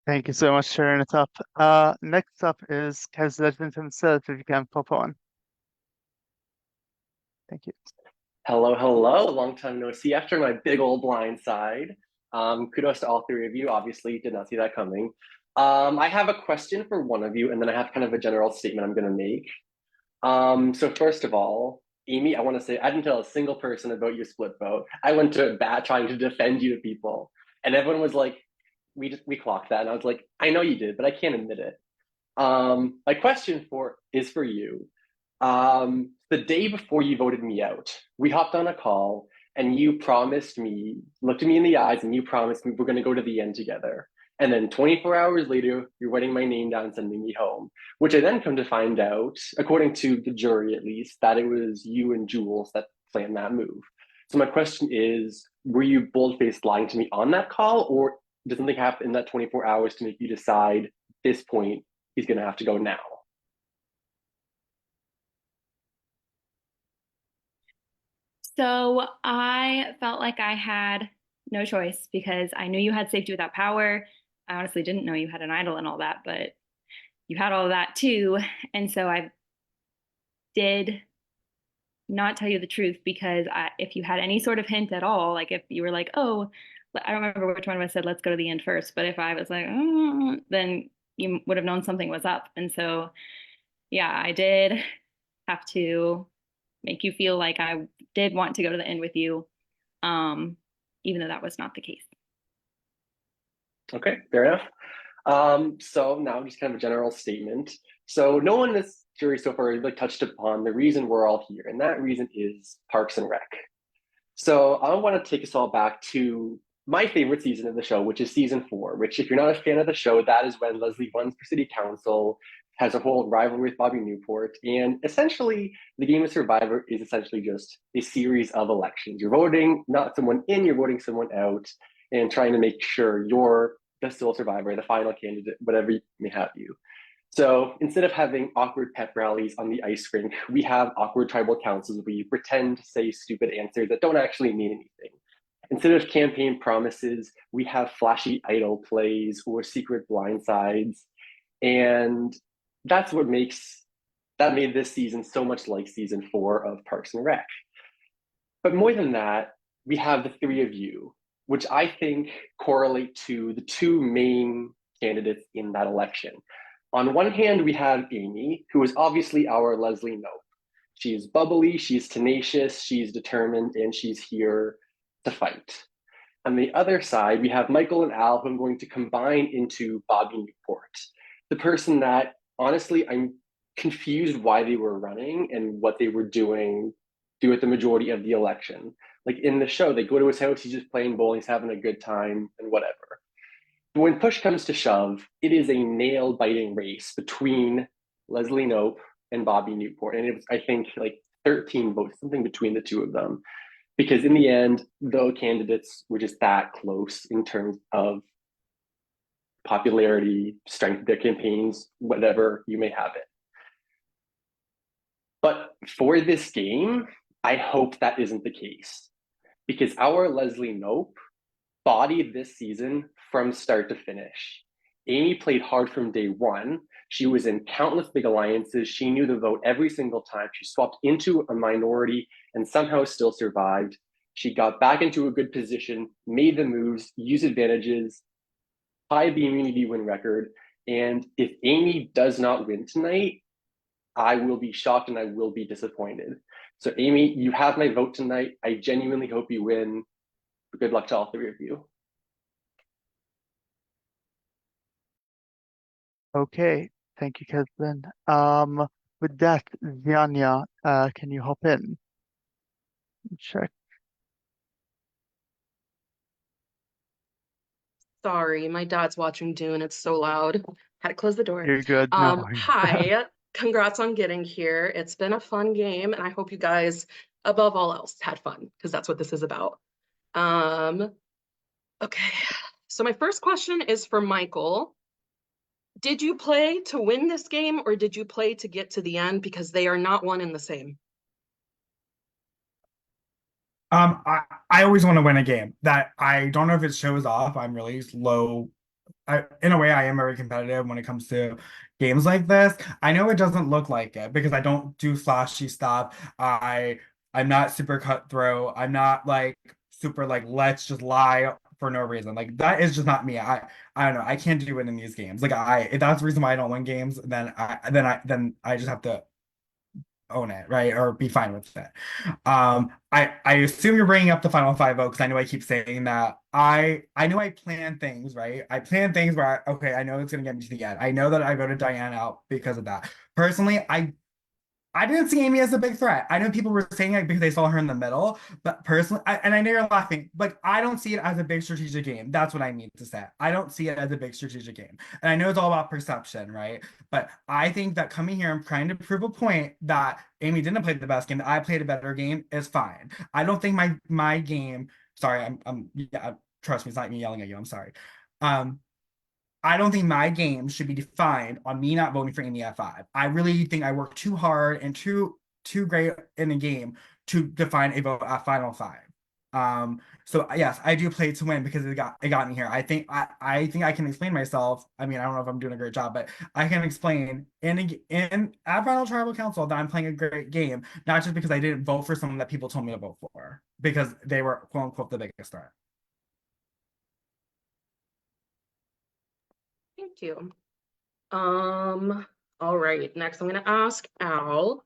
Thank you so much for sharing it up. Next up is Kez Legend himself, if you can pop on. Thank you. Hello, hello. Long time no see after my big old blind side. Kudos to all three of you. Obviously, did not see that coming. I have a question for one of you, and then I have kind of a general statement I'm going to make. So first of all, Amy, I want to say I didn't tell a single person about your split vote. I went to bat trying to defend you to people, and everyone was like, "We clocked that," and I was like, "I know you did, but I can't admit it." My question is for you. The day before you voted me out, we hopped on a call and you promised me, looked at me in the eyes, and you promised me we're going to go to the end together. And then 24 hours later, you're writing my name down, sending me home, which I then come to find out, according to the jury at least, that it was you and Jules that planned that move. So my question is, were you bold-faced lying to me on that call, or did something happen in that 24 hours to make you decide at this point he's going to have to go now? So I felt like I had no choice because I knew you had safety without power. I honestly didn't know you had an idol and all that, but you had all of that too. And so I did not tell you the truth because if you had any sort of hint at all, like if you were like, oh, I don't remember which one of us said, let's go to the end first. But if I was like, oh, then you would have known something was up. And so, yeah, I did have to make you feel like I did want to go to the end with you, even though that was not the case. Okay, fair enough. So now just kind of a general statement. So no one in this jury so far really touched upon the reason we're all here, and that reason is Parks and Rec. So I want to take us all back to my favorite season of the show, which is season 4, which if you're not a fan of the show, that is when Leslie runs for city council, has a whole rivalry with Bobby Newport. And essentially, the game of Survivor is essentially just a series of elections. You're voting not someone in, you're voting someone out and trying to make sure you're the sole survivor, the final candidate, whatever you may have you. So instead of having awkward pep rallies on the ice rink, we have awkward tribal councils where you pretend to say stupid answers that don't actually mean anything. Instead of campaign promises, we have flashy idol plays or secret blindsides. And that's what made this season so much like season 4 of Parks and Rec. But more than that, we have the three of you, which I think correlate to the two main candidates in that election. On one hand, we have Amy, who is obviously our Leslie Knope. She's bubbly, she's tenacious, she's determined, and she's here to fight. On the other side, we have Michael and Al, who I'm going to combine into Bobby Newport, the person that honestly I'm confused why they were running and what they were doing throughout the majority of the election. Like in the show, they go to his house, he's just playing bowling, he's having a good time, and whatever. But when push comes to shove, it is a nail biting race between Leslie Knope and Bobby Newport. And it was, I think, like 13 votes, something between the two of them. Because in the end, the candidates were just that close in terms of popularity, strength of their campaigns, whatever you may have it. But for this game, I hope that isn't the case. Because our Leslie Knope bodied this season from start to finish. Amy played hard from day one. She was in countless big alliances. She knew the vote every single time. She swapped into a minority and somehow still survived. She got back into a good position, made the moves, used advantages, tied the immunity win record. And if Amy does not win tonight, I will be shocked and I will be disappointed. So, Amy, you have my vote tonight. I genuinely hope you win. Good luck to all three of you. Okay, thank you, Kathleen. With that, Ziania, can you hop in? Check. Sorry, my dad's watching Dune. It's so loud. Had to close the door. You're good. No worries. Hi. Congrats on getting here. It's been a fun game, and I hope you guys, above all else, had fun, because that's what this is about. Okay. So my first question is for Michael. Did you play to win this game, or did you play to get to the end? Because they are not one and the same. I always want to win a game. That I don't know if it shows off. I'm really low. In a way, I am very competitive when it comes to games like this. I know it doesn't look like it because I don't do flashy stuff. I'm not super cutthroat. I'm not like super like let's just lie for no reason. Like that is just not me. I don't know. I can't do it in these games. Like if that's the reason why I don't win games, then I just have to own it, right? Or be fine with it. I assume you're bringing up the final five vote because I know I keep saying that. I know I plan things, right? I plan things where okay, I know it's gonna get me to the end. I know that I voted Diane out because of that. Personally, I didn't see Amy as a big threat. I know people were saying it because they saw her in the middle, but personally, and I know you're laughing, but I don't see it as a big strategic game. That's what I mean to say. I don't see it as a big strategic game. And I know it's all about perception, right? But I think that coming here and trying to prove a point that Amy didn't play the best game, that I played a better game is fine. I don't think my game, sorry, I'm yeah, trust me, it's not me yelling at you. I'm sorry. Um, I don't think my game should be defined on me not voting for Amy at 5. I really think I worked too hard and too great in a game to define a vote at final 5. So yes, I do play to win because it got me here. I think I can explain myself. I mean, I don't know if I'm doing a great job, but I can explain in at Final Tribal Council that I'm playing a great game, not just because I didn't vote for someone that people told me to vote for because they were quote unquote the biggest threat. Thank you. All right. Next, I'm gonna ask Al.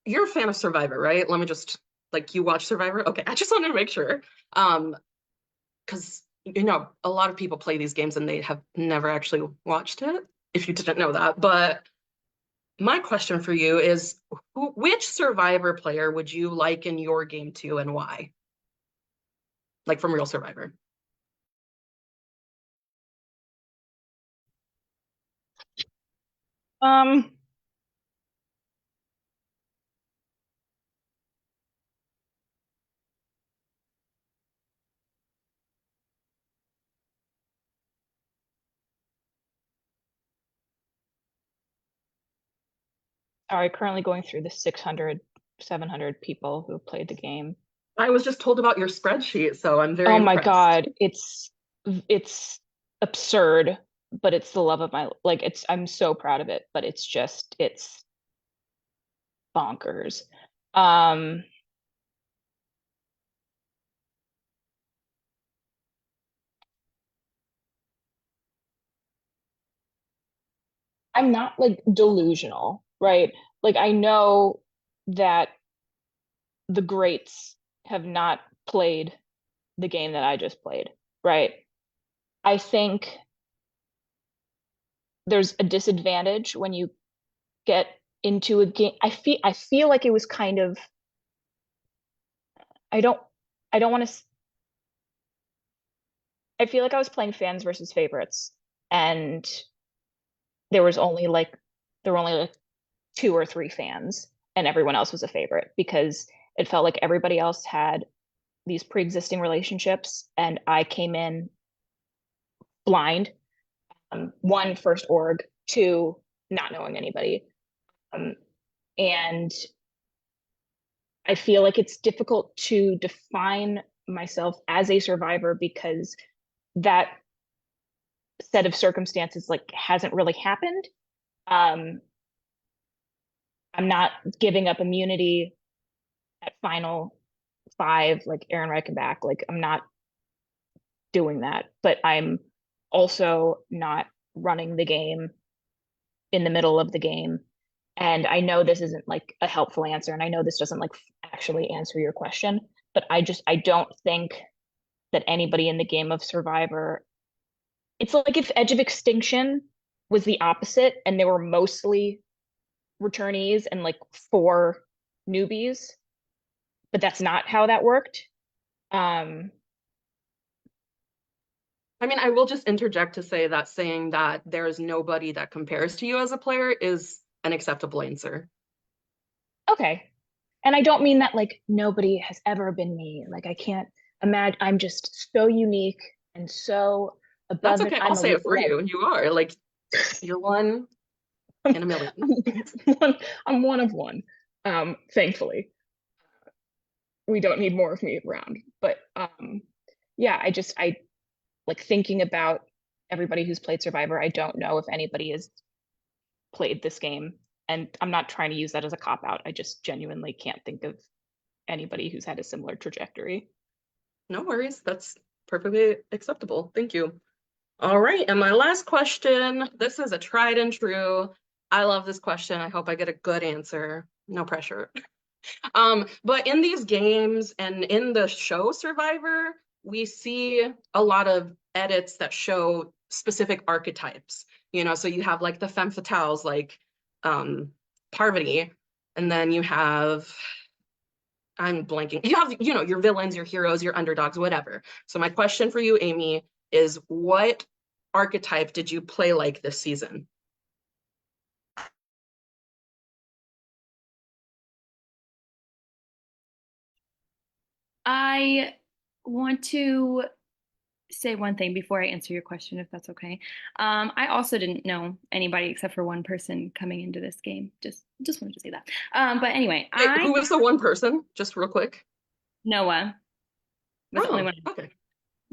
You're a fan of Survivor, right? Let me just like you watch Survivor. Okay, I just wanted to make sure. Because a lot of people play these games and they have never actually watched it, if you didn't know that. But my question for you is which Survivor player would you like in your game to and why? Like from real Survivor. Um, Sorry, currently going through the 600, 700 people who have played the game. I was just told about your spreadsheet, so I'm very Oh my impressed. God, it's absurd, but it's the love of my, like, I'm so proud of it, but it's bonkers. I'm not like delusional, right? Like I know that the greats have not played the game that I just played, right? I think there's a disadvantage when you get into a game. I feel like it was kind of I don't I don't want to I feel like I was playing fans versus favorites, and there was only like there were only like two or three fans and everyone else was a favorite because it felt like everybody else had these pre-existing relationships and I came in blind. One, first org, two, not knowing anybody. And I feel like it's difficult to define myself as a survivor because that set of circumstances like hasn't really happened. Um, I'm not giving up immunity at final five, like Aaron Reichenbach. Like I'm not doing that, but I'm also not running the game in the middle of the game. And I know this isn't like a helpful answer, and I know this doesn't like actually answer your question, but I don't think that anybody in the game of Survivor, it's like if Edge of Extinction was the opposite and there were mostly returnees and like four newbies, but that's not how that worked. I mean, I will just interject to say that saying that there is nobody that compares to you as a player is an acceptable answer. Okay. And I don't mean that like nobody has ever been me. Like I can't imagine, I'm just so unique and so above That's it. okay. I'll say it for you. You are like you're one in a million. I'm one of one. Thankfully. We don't need more of me around. But yeah, I like thinking about everybody who's played Survivor. I don't know if anybody has played this game. And I'm not trying to use that as a cop out. I just genuinely can't think of anybody who's had a similar trajectory. No worries. That's perfectly acceptable. Thank you. All right. And my last question, this is a tried and true. I love this question. I hope I get a good answer. No pressure. But in these games and in the show Survivor, we see a lot of edits that show specific archetypes. You know, so you have like the femme fatales, like Parvati, and then you have I'm blanking. You have, you know, your villains, your heroes, your underdogs, whatever. So my question for you, Amy, is what archetype did you play like this season? I want to say one thing before I answer your question, if that's okay. I also didn't know anybody except for one person coming into this game. Just wanted to say that. But anyway, Wait, who was the one person? Just real quick. Noah was the only one Okay.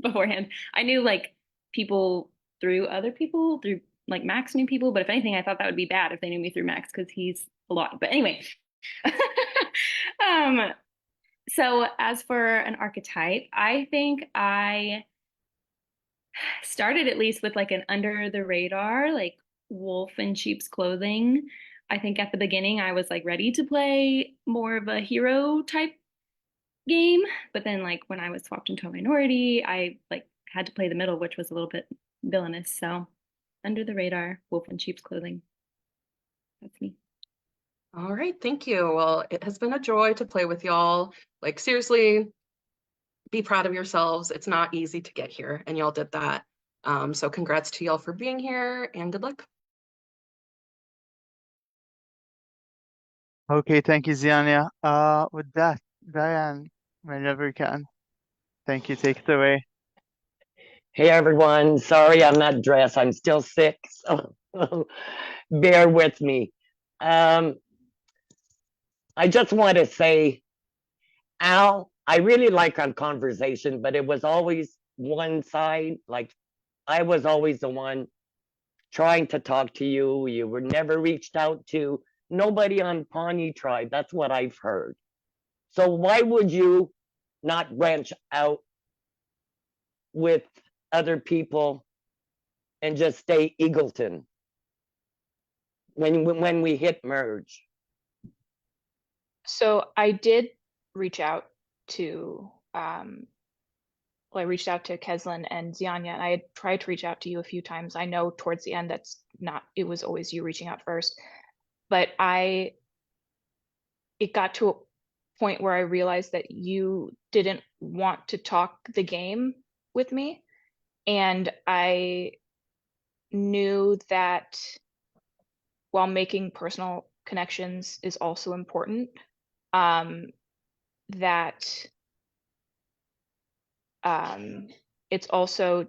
beforehand. I knew like people through other people, through like Max knew people, but if anything, I thought that would be bad if they knew me through Max because he's a lot. But anyway. um, so as for an archetype, I think I started at least with like an under the radar, like wolf in sheep's clothing. I think at the beginning I was like ready to play more of a hero type game, but then like when I was swapped into a minority, I like had to play the middle, which was a little bit villainous. So under the radar, wolf in sheep's clothing. That's me. All right, thank you. Well, it has been a joy to play with y'all. Like seriously, be proud of yourselves. It's not easy to get here, and y'all did that. So congrats to y'all for being here, and good luck. Okay, thank you, Ziania. With that, Diane, whenever you can. Thank you. Take it away. Hey everyone, sorry I'm not dressed. I'm still sick, so bear with me. I just want to say, Al, I really like our conversation, but it was always one side. Like I was always the one trying to talk to you. You were never reached out to. Nobody on Pawnee tried. That's what I've heard. So why would you not branch out with other people and just stay Eagleton when we hit merge? So I did reach out to I reached out to Keslin and Zianya, and I had tried to reach out to you a few times. I know towards the end that's not, it was always you reaching out first. But it got to a point where I realized that you didn't want to talk the game with me. And I knew that while making personal connections is also important, that it's also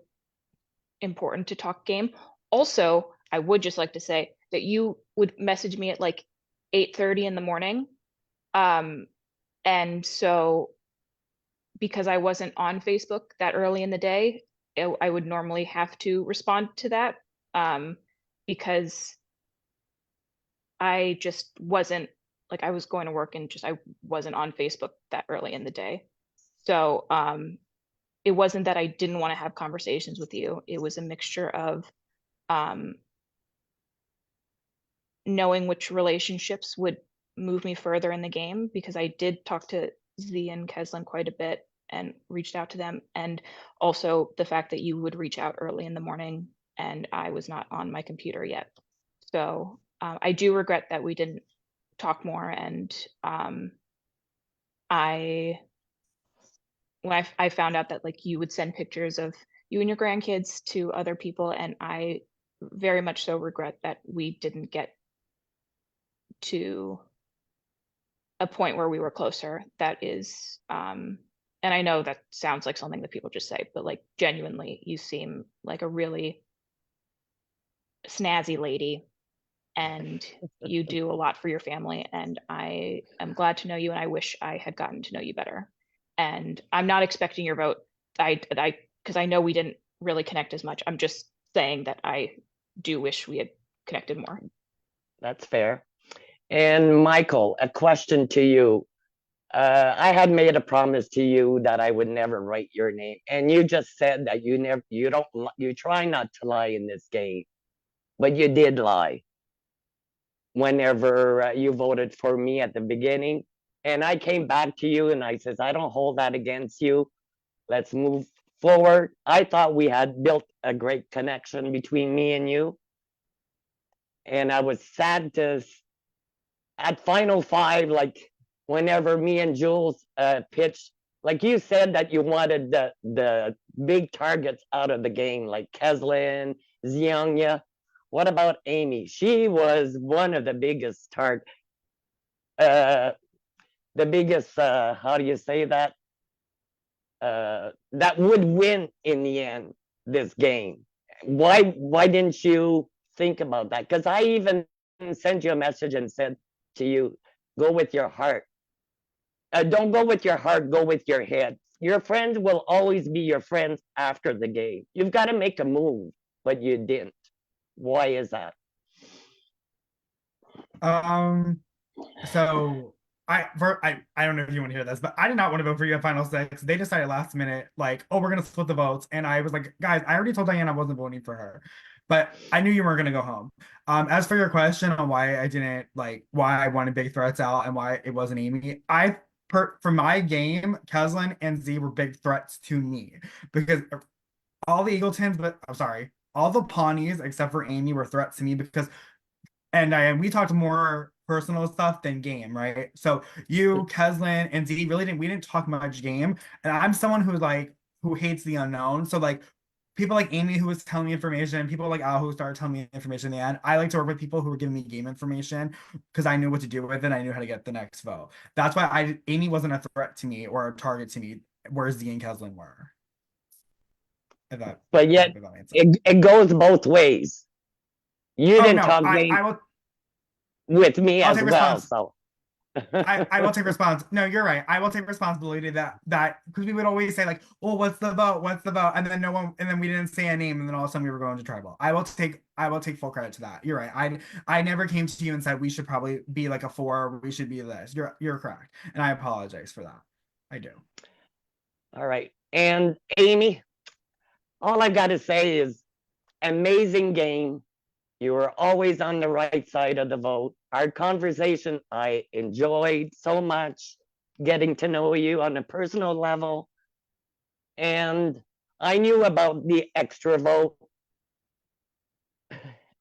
important to talk game. Also, I would just like to say that you would message me at like 8:30 in the morning. And so because I wasn't on Facebook that early in the day, I would normally have to respond to that because I just wasn't, like, I was going to work and just I wasn't on Facebook that early in the day. So it wasn't that I didn't want to have conversations with you. It was a mixture of knowing which relationships would move me further in the game, because I did talk to Z and Keslin quite a bit and reached out to them, and also the fact that you would reach out early in the morning and I was not on my computer yet. So I do regret that we didn't talk more. And when I found out that like you would send pictures of you and your grandkids to other people, and I very much so regret that we didn't get to a point where we were closer. That is, and I know that sounds like something that people just say, but like genuinely, you seem like a really snazzy lady, and you do a lot for your family. And I am glad to know you, and I wish I had gotten to know you better. And I'm not expecting your vote. Because I know we didn't really connect as much. I'm just saying that I do wish we had connected more. That's fair. And Michael, a question to you. I had made a promise to you that I would never write your name, and you just said that you try not to lie in this game, but you did lie whenever you voted for me at the beginning. And I came back to you and I says, I don't hold that against you. Let's move forward. I thought we had built a great connection between me and you. And I was sad to, at final five, like whenever me and Jules pitched, like you said that you wanted the big targets out of the game, like Keslin, Zianya. What about Amy? She was one of the biggest the biggest, how do you say that? That would win in the end this game. Why didn't you think about that? Because I even sent you a message and said to you, go with your heart. Don't go with your heart, go with your head. Your friends will always be your friends after the game. You've got to make a move, but you didn't. Why is that? So I don't know if you want to hear this, but I did not want to vote for you at Final Six. They decided last minute, like, oh, we're gonna split the votes. And I was like, guys, I already told Diane I wasn't voting for her. But I knew you weren't gonna go home. As for your question on why I didn't, like, why I wanted big threats out and why it wasn't Amy, for my game, Keslin and Z were big threats to me because all the Eagletons, but I'm sorry, all the Pawnees except for Amy were threats to me because, and we talked more personal stuff than game, right? So you, Keslin, and Z we didn't talk much game, and I'm someone who hates the unknown. So like people like Amy who was telling me information, people like Al who started telling me information in the end. I like to work with people who were giving me game information because I knew what to do with it. I knew how to get the next vote. That's why Amy wasn't a threat to me or a target to me, whereas Z and Keslin were. But yet it goes both ways. You didn't talk game with me as well. So I will take no, you're right. I will take responsibility that because we would always say like, oh, what's the vote? What's the vote? And then no one, and then we didn't say a name, and then all of a sudden we were going to tribal. I will take full credit to that. You're right. I never came to you and said we should probably be like a 4, we should be this. You're correct. And I apologize for that. I do. All right. And Amy, all I've got to say is amazing game. You were always on the right side of the vote. Our conversation, I enjoyed so much getting to know you on a personal level. And I knew about the extra vote.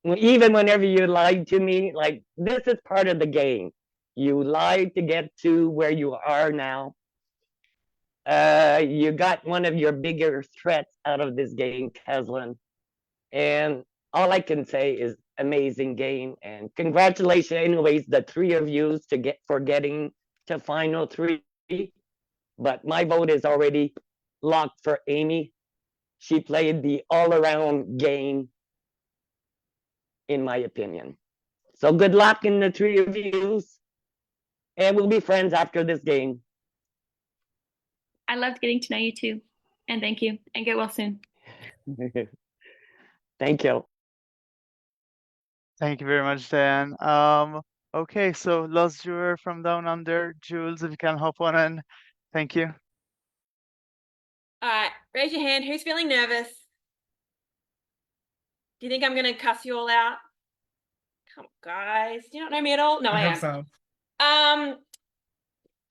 Even whenever you lied to me, like this is part of the game. You lied to get to where you are now. You got one of your bigger threats out of this game, Keslin. And all I can say is amazing game. And congratulations, anyways, the 3 of you for getting to final 3. But my vote is already locked for Amy. She played the all-around game, in my opinion. So good luck in the 3 of you. And we'll be friends after this game. I loved getting to know you too. And thank you. And get well soon. Thank you. Thank you very much, Dan. Okay, so last juror from down under, Jules, if you can hop on in. Thank you. All right, raise your hand. Who's feeling nervous? Do you think I'm going to cuss you all out? Come on, guys. Do you not know me at all? No, I hope am. so.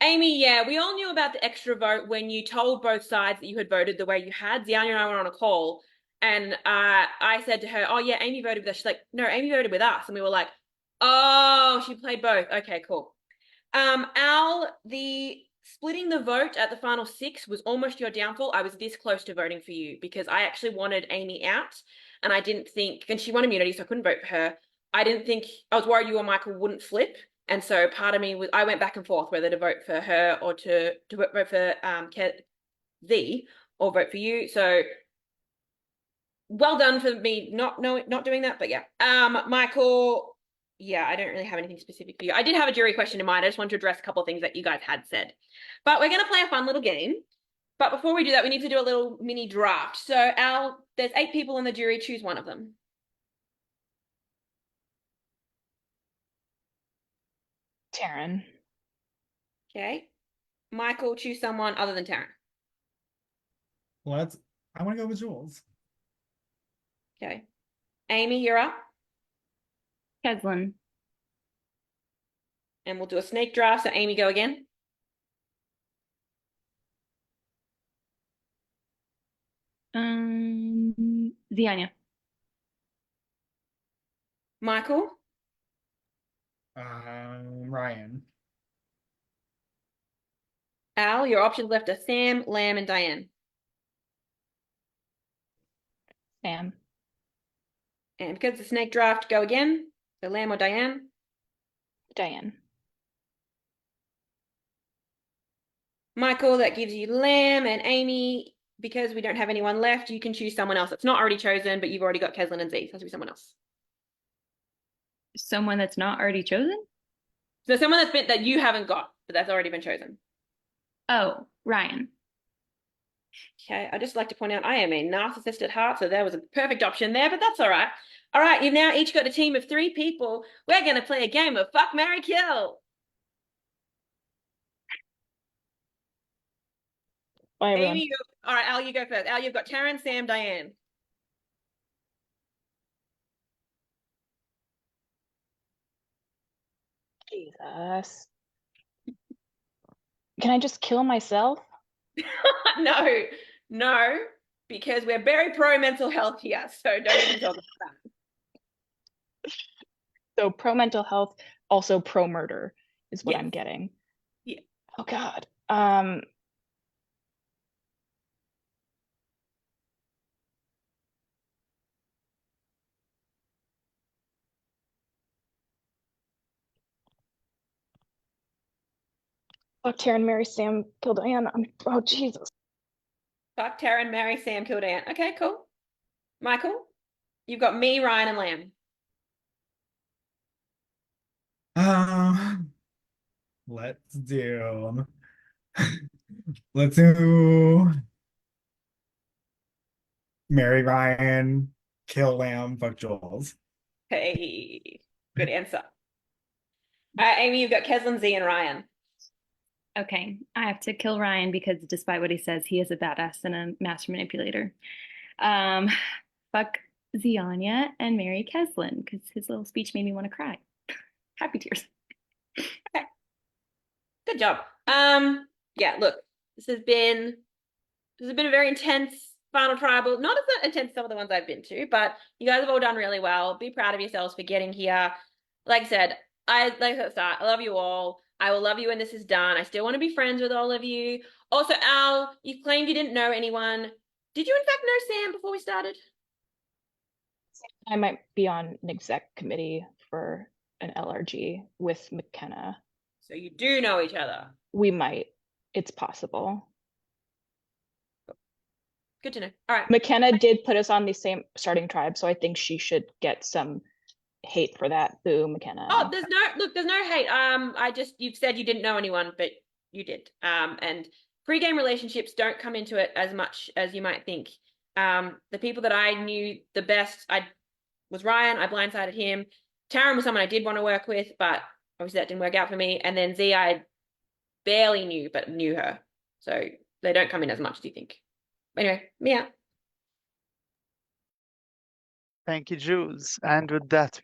Amy, yeah, we all knew about the extra vote when you told both sides that you had voted the way you had. Ziania and I were on a call, and I said to her, oh, yeah, Amy voted with us. She's like, no, Amy voted with us. And we were like, oh, she played both. Okay, cool. Al, the splitting the vote at the final 6 was almost your downfall. I was this close to voting for you because I actually wanted Amy out, and I didn't think, and she won immunity, so I couldn't vote for her. I was worried you or Michael wouldn't flip. And so part of me I went back and forth whether to vote for her or to vote for Z or vote for you. So well done for me not doing that. But yeah, Michael, yeah, I don't really have anything specific for you. I did have a jury question in mind. I just want to address a couple of things that you guys had said. But we're going to play a fun little game. But before we do that, we need to do a little mini draft. So Al, there's 8 people in the jury. Choose one of them. Taryn. Okay. Michael, choose someone other than Taryn. I want to go with Jules. Okay. Amy, you're up. Keslin. And we'll do a snake draft. So Amy, go again. Ziania. Michael. Ryan. Al, your options left are Sam, Lamb, and Diane. Sam. And because the snake draft, go again. So Lamb or Diane? Diane. Michael, that gives you Lamb, and Amy, because we don't have anyone left, you can choose someone else that's not already chosen, but you've already got Keslin and Z, so it has to be someone else. Someone that's not already chosen? So someone that you haven't got, but that's already been chosen. Oh, Ryan. Okay, I'd just like to point out I am a narcissist at heart, so there was a perfect option there, but that's all right. All right, you've now each got a team of 3 people. We're going to play a game of Fuck, Marry, Kill. Bye, everyone. Amy, all right, Al, you go first. Al, you've got Taryn, Sam, Diane. Jesus. Can I just kill myself? No, because we're very pro mental health here, so don't even talk about that. So pro mental health, also pro murder is what Yes. I'm getting. Yeah. Oh God. Oh, Taryn, Mary, Sam, kill Diane. Oh Jesus. Fuck, Taryn, Mary, Sam, kill Diane. Okay, cool. Michael, you've got me, Ryan, and Lamb. Let's do. Let's do. Mary Ryan, kill Lamb, fuck Jules. Hey, good answer. All right, Amy, you've got Keslin, Z, and Ryan. Okay, I have to kill Ryan because despite what he says, he is a badass and a master manipulator. Fuck Ziania and marry Keslin because his little speech made me want to cry. Happy tears. Okay. Good job. Yeah, look, this has been a very intense final tribal. Not as intense as some of the ones I've been to, but you guys have all done really well. Be proud of yourselves for getting here. Like I said, like at the start, I love you all. I will love you when this is done. I still want to be friends with all of you. Also, Al, you claimed you didn't know anyone. Did you in fact know Sam before we started? I might be on an exec committee for an LRG with McKenna. So you do know each other. We might. It's possible. Good to know. All right. McKenna did put us on the same starting tribe, so I think she should get some hate for that. Boo, McKenna. Oh, there's no hate. You've said you didn't know anyone, but you did. And pre-game relationships don't come into it as much as you might think. The people that I knew the best, was Ryan. I blindsided him. Taryn was someone I did want to work with, but obviously that didn't work out for me. And then Z, I barely knew, but knew her. So they don't come in as much as you think. Anyway, Mia. Thank you, Jules. And with that,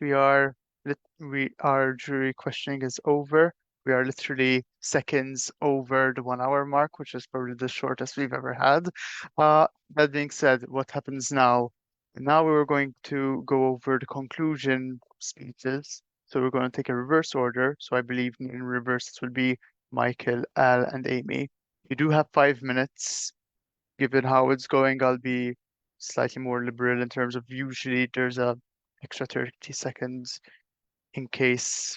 our jury questioning is over. We are literally seconds over the 1 hour mark, which is probably the shortest we've ever had. That being said, what happens now? Now we're going to go over the conclusion speeches. So we're going to take a reverse order. So I believe in reverse it will be Michael, Al, and Amy. You do have 5 minutes. Given how it's going, I'll be slightly more liberal in terms of usually there's a extra 30 seconds in case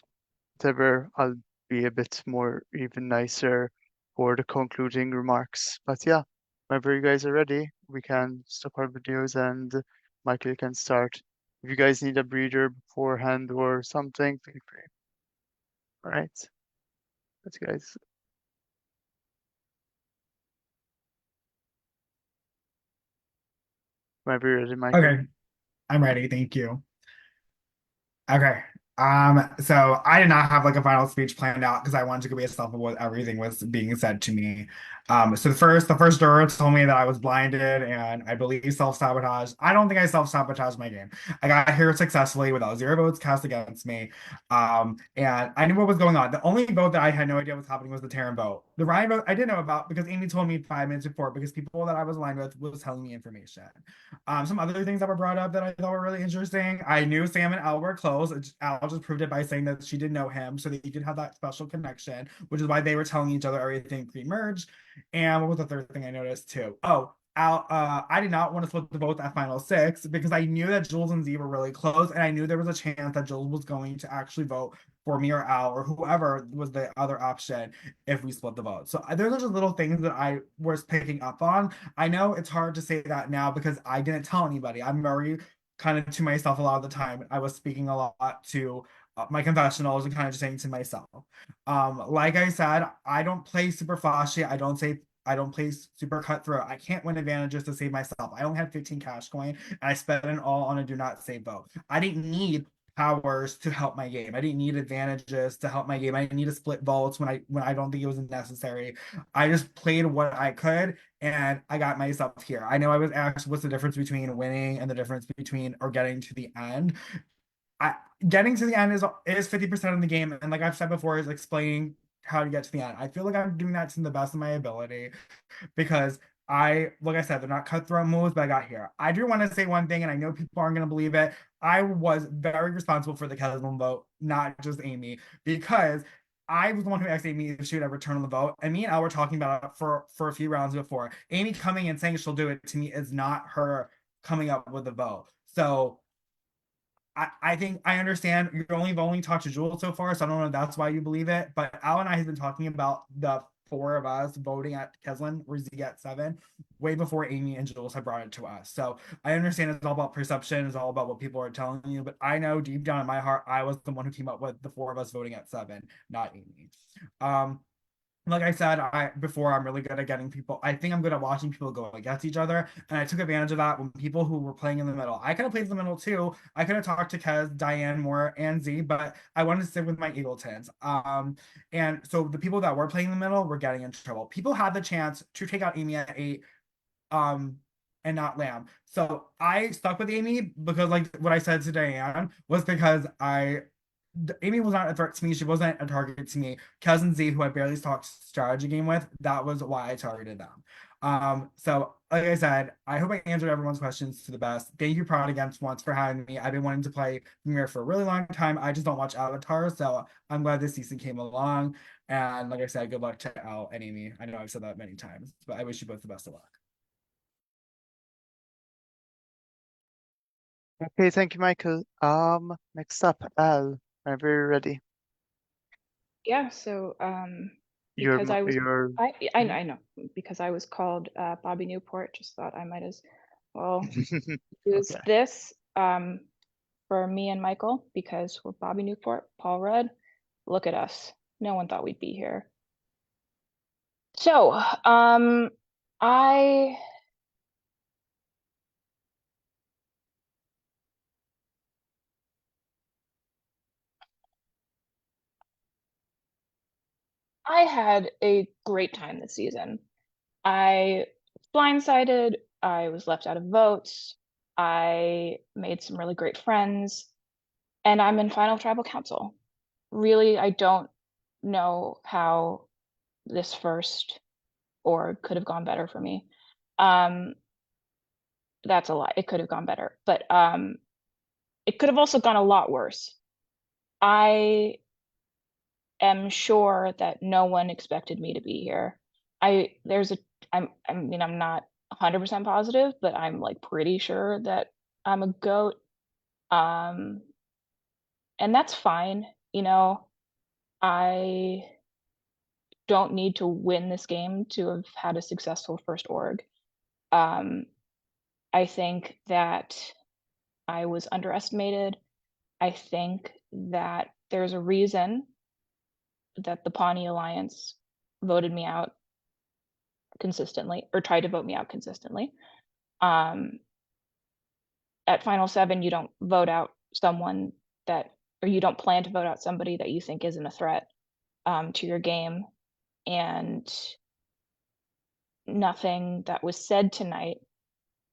whatever. I'll be a bit more even nicer for the concluding remarks. But yeah, whenever you guys are ready, we can stop our videos and Michael you can start. If you guys need a breather beforehand or something, feel free. All right, let's guys. Whenever you're ready, Michael. Okay, I'm ready. Thank you. Okay. So I did not have like a final speech planned out because I wanted to go based off of what everything was being said to me. So the first juror told me that I was blinded and I believe self-sabotage. I don't think I self-sabotaged my game. I got here successfully without 0 votes cast against me. And I knew what was going on. The only vote that I had no idea what was happening was the Terran vote. The Ryan vote I didn't know about because Amy told me 5 minutes before because people that I was aligned with was telling me information. Some other things that were brought up that I thought were really interesting. I knew Sam and Al were close. Al just proved it by saying that she didn't know him, so that you did have that special connection, which is why they were telling each other everything pre-merge. And what was the third thing I noticed too? Oh, Al, I did not want to split the vote at final 6 because I knew that Jules and Z were really close, and I knew there was a chance that Jules was going to actually vote for me or Al or whoever was the other option if we split the vote. So those are just little things that I was picking up on. I know it's hard to say that now because I didn't tell anybody. I'm very kind of to myself a lot of the time. I was speaking a lot to my confessionals and kind of just saying to myself. Like I said, I don't play super flashy. I don't play super cutthroat. I can't win advantages to save myself. I only had 15 cash coin and I spent it all on a do not save vote. I didn't need powers to help my game. I didn't need advantages to help my game. I didn't need to split votes when I don't think it was necessary. I just played what I could and I got myself here. I know I was asked what's the difference between winning and the difference between or getting to the end. Getting to the end is 50% of the game, and like I've said before, is explaining how to get to the end. I feel like I'm doing that to the best of my ability because like I said, they're not cutthroat moves, but I got here. I do want to say one thing, and I know people aren't going to believe it. I was very responsible for the Kesman vote, not just Amy, because I was the one who asked Amy if she would ever turn on the vote, and me and Al were talking about it for a few rounds before. Amy coming and saying she'll do it to me is not her coming up with a vote. So I think I understand you're only talked to Jules so far, so I don't know if that's why you believe it. But Al and I have been talking about the four of us voting at Keslin or Z at 7 way before Amy and Jules had brought it to us. So I understand it's all about perception, it's all about what people are telling you, but I know deep down in my heart, I was the one who came up with the four of us voting at 7, not Amy. Like I said, I'm really good at getting people. I think I'm good at watching people go against each other, and I took advantage of that when people who were playing in the middle. I could have played in the middle too. I could have talked to Kez, Diane, Moore, and Z, but I wanted to stick with my Eagletons. And so the people that were playing in the middle were getting in trouble. People had the chance to take out Amy at 8, and not Lamb. So I stuck with Amy because, like what I said to Diane, was because Amy was not a threat to me. She wasn't a target to me. Cousin Z, who I barely talked strategy game with, that was why I targeted them. So like I said, I hope I answered everyone's questions to the best. Thank you, Prod, against once for having me. I've been wanting to play Premiere for a really long time. I just don't watch Avatar, so I'm glad this season came along. And like I said, good luck to Al and Amy. I know I've said that many times, but I wish you both the best of luck. Okay, thank you, Michael. Next up, Al. I'm very ready. Yeah, so Your because I was your I know because I was called Bobby Newport, just thought I might as well use Okay. this for me and Michael because we're Bobby Newport, Paul Rudd. Look at us. No one thought we'd be here. So, I had a great time this season. I blindsided, I was left out of votes, I made some really great friends, and I'm in final tribal council. Really, I don't know how this first org could have gone better for me. That's a lot. It could have gone better, but it could have also gone a lot worse. I am sure that no one expected me to be here. I mean, I'm not 100% positive, but I'm like pretty sure that I'm a goat. Um, and that's fine. You know, I don't need to win this game to have had a successful first org. Um, I think that I was underestimated. I think that there's a reason that the Pawnee Alliance voted me out consistently or tried to vote me out consistently. Um, at Final Seven, you don't vote out someone that, or you don't plan to vote out somebody that you think isn't a threat to your game. And nothing that was said tonight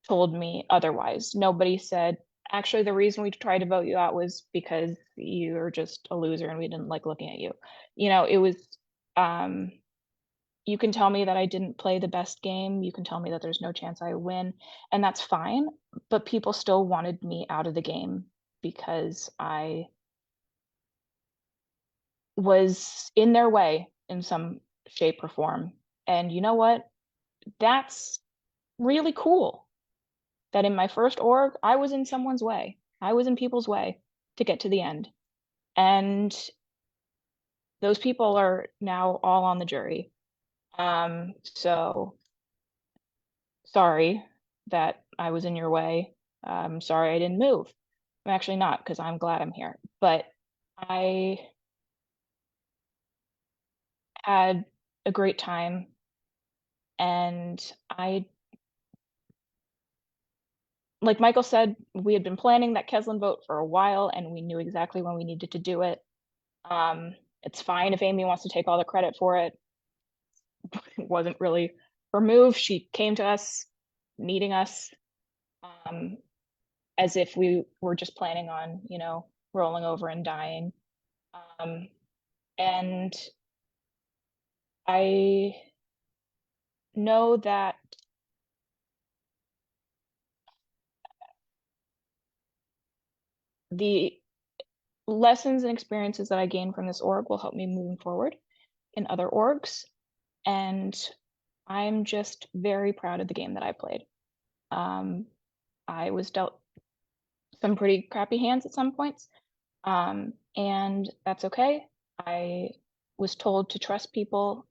told me otherwise. Nobody said, actually, the reason we tried to vote you out was because you're just a loser and we didn't like looking at you. You know, it was, you can tell me that I didn't play the best game. You can tell me that there's no chance I win, and that's fine. But people still wanted me out of the game because I was in their way in some shape or form. And you know what? That's really cool. That in my first org, I was in someone's way. I was in people's way to get to the end. And those people are now all on the jury. So sorry that I was in your way. I'm sorry I didn't move. I'm actually not, because I'm glad I'm here. But I had a great time, and like Michael said, we had been planning that Keslin vote for a while, and we knew exactly when we needed to do it. It's fine if Amy wants to take all the credit for it. It wasn't really her move. She came to us, needing us, as if we were just planning on, you know, rolling over and dying. And I know that the lessons and experiences that I gained from this org will help me moving forward in other orgs. And I'm just very proud of the game that I played. I was dealt some pretty crappy hands at some points, and that's okay. I was told to trust people,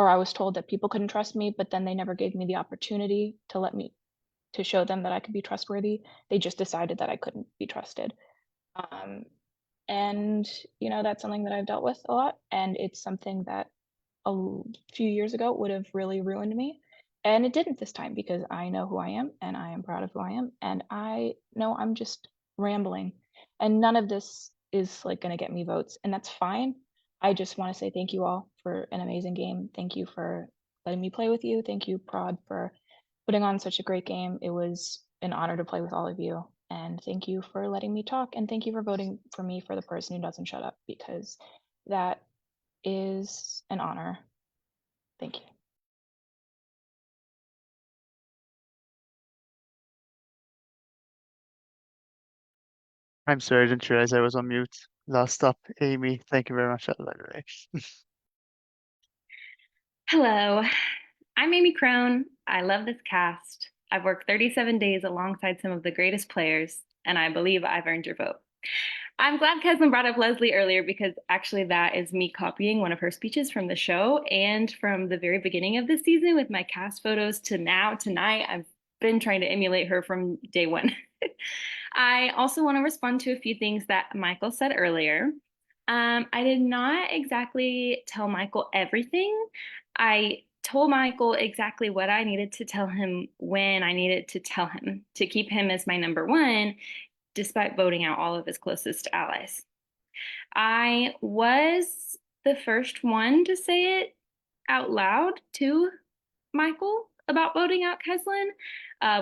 or I was told that people couldn't trust me, but then they never gave me the opportunity to show them that I could be trustworthy. They just decided that I couldn't be trusted. And that's something that I've dealt with a lot, and it's something that a few years ago would have really ruined me. And it didn't this time because I know who I am and I am proud of who I am. And I know I'm just rambling. And none of this is like going to get me votes. And that's fine. I just want to say thank you all for an amazing game. Thank you for letting me play with you. Thank you, Prod, for putting on such a great game. It was an honor to play with all of you. And thank you for letting me talk. And thank you for voting for me for the person who doesn't shut up, because that is an honor. Thank you. I'm sorry, I didn't realize I was on mute. Last up, Amy. Thank you very much, by the way. Hello, I'm Amy Crone. I love this cast. I've worked 37 days alongside some of the greatest players, and I believe I've earned your vote. I'm glad Keslin brought up Leslie earlier because actually that is me copying one of her speeches from the show and from the very beginning of this season with my cast photos to now, tonight. I've been trying to emulate her from day one. I also want to respond to a few things that Michael said earlier. I did not exactly tell Michael everything. I told Michael exactly what I needed to tell him when I needed to tell him to keep him as my number one, despite voting out all of his closest allies. I was the first one to say it out loud to Michael about voting out Keslin.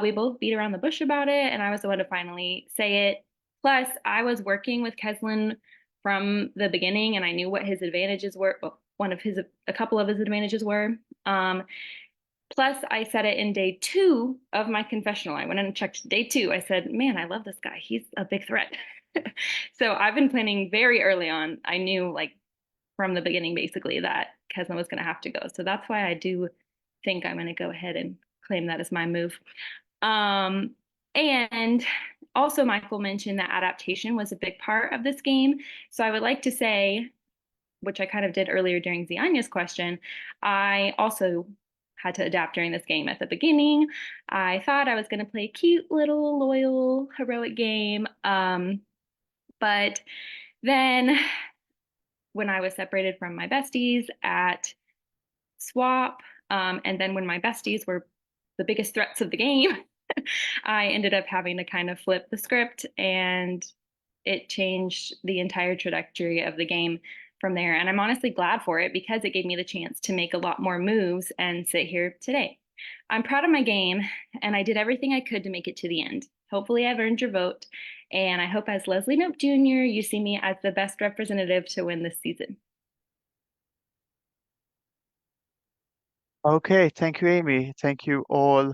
We both beat around the bush about it, and I was the one to finally say it. Plus, I was working with Keslin from the beginning, and I knew what his advantages were. Well, a couple of his advantages were. Plus, I said it in day 2 of my confessional. I went and checked day 2. I said, man, I love this guy. He's a big threat. So I've been planning very early on. I knew like from the beginning, basically, that Kesna was going to have to go. So that's why I do think I'm going to go ahead and claim that as my move. And also Michael mentioned that adaptation was a big part of this game. So I would like to say, which I kind of did earlier during Zianya's question, I also had to adapt during this game. At the beginning, I thought I was going to play a cute little loyal heroic game. But then when I was separated from my besties at swap, and then when my besties were the biggest threats of the game, I ended up having to kind of flip the script, and it changed the entire trajectory of the game from there. And I'm honestly glad for it because it gave me the chance to make a lot more moves and sit here today. I'm proud of my game, and I did everything I could to make it to the end. Hopefully, I've earned your vote, and I hope as Leslie Knope Jr., you see me as the best representative to win this season. Okay, thank you, Amy. Thank you all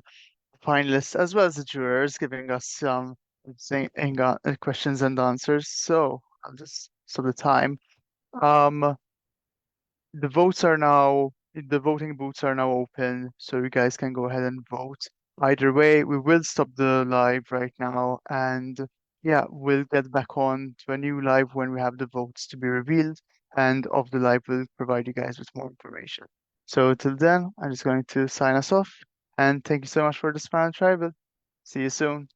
finalists as well as the jurors giving us some questions and answers. So I'll just stop the time. The voting booths are now open, so you guys can go ahead and vote. Either way, we will stop the live right now, and yeah, we'll get back on to a new live when we have the votes to be revealed, and of the live, we'll provide you guys with more information. So till then, I'm just going to sign us off, and thank you so much for this final tribal. See you soon.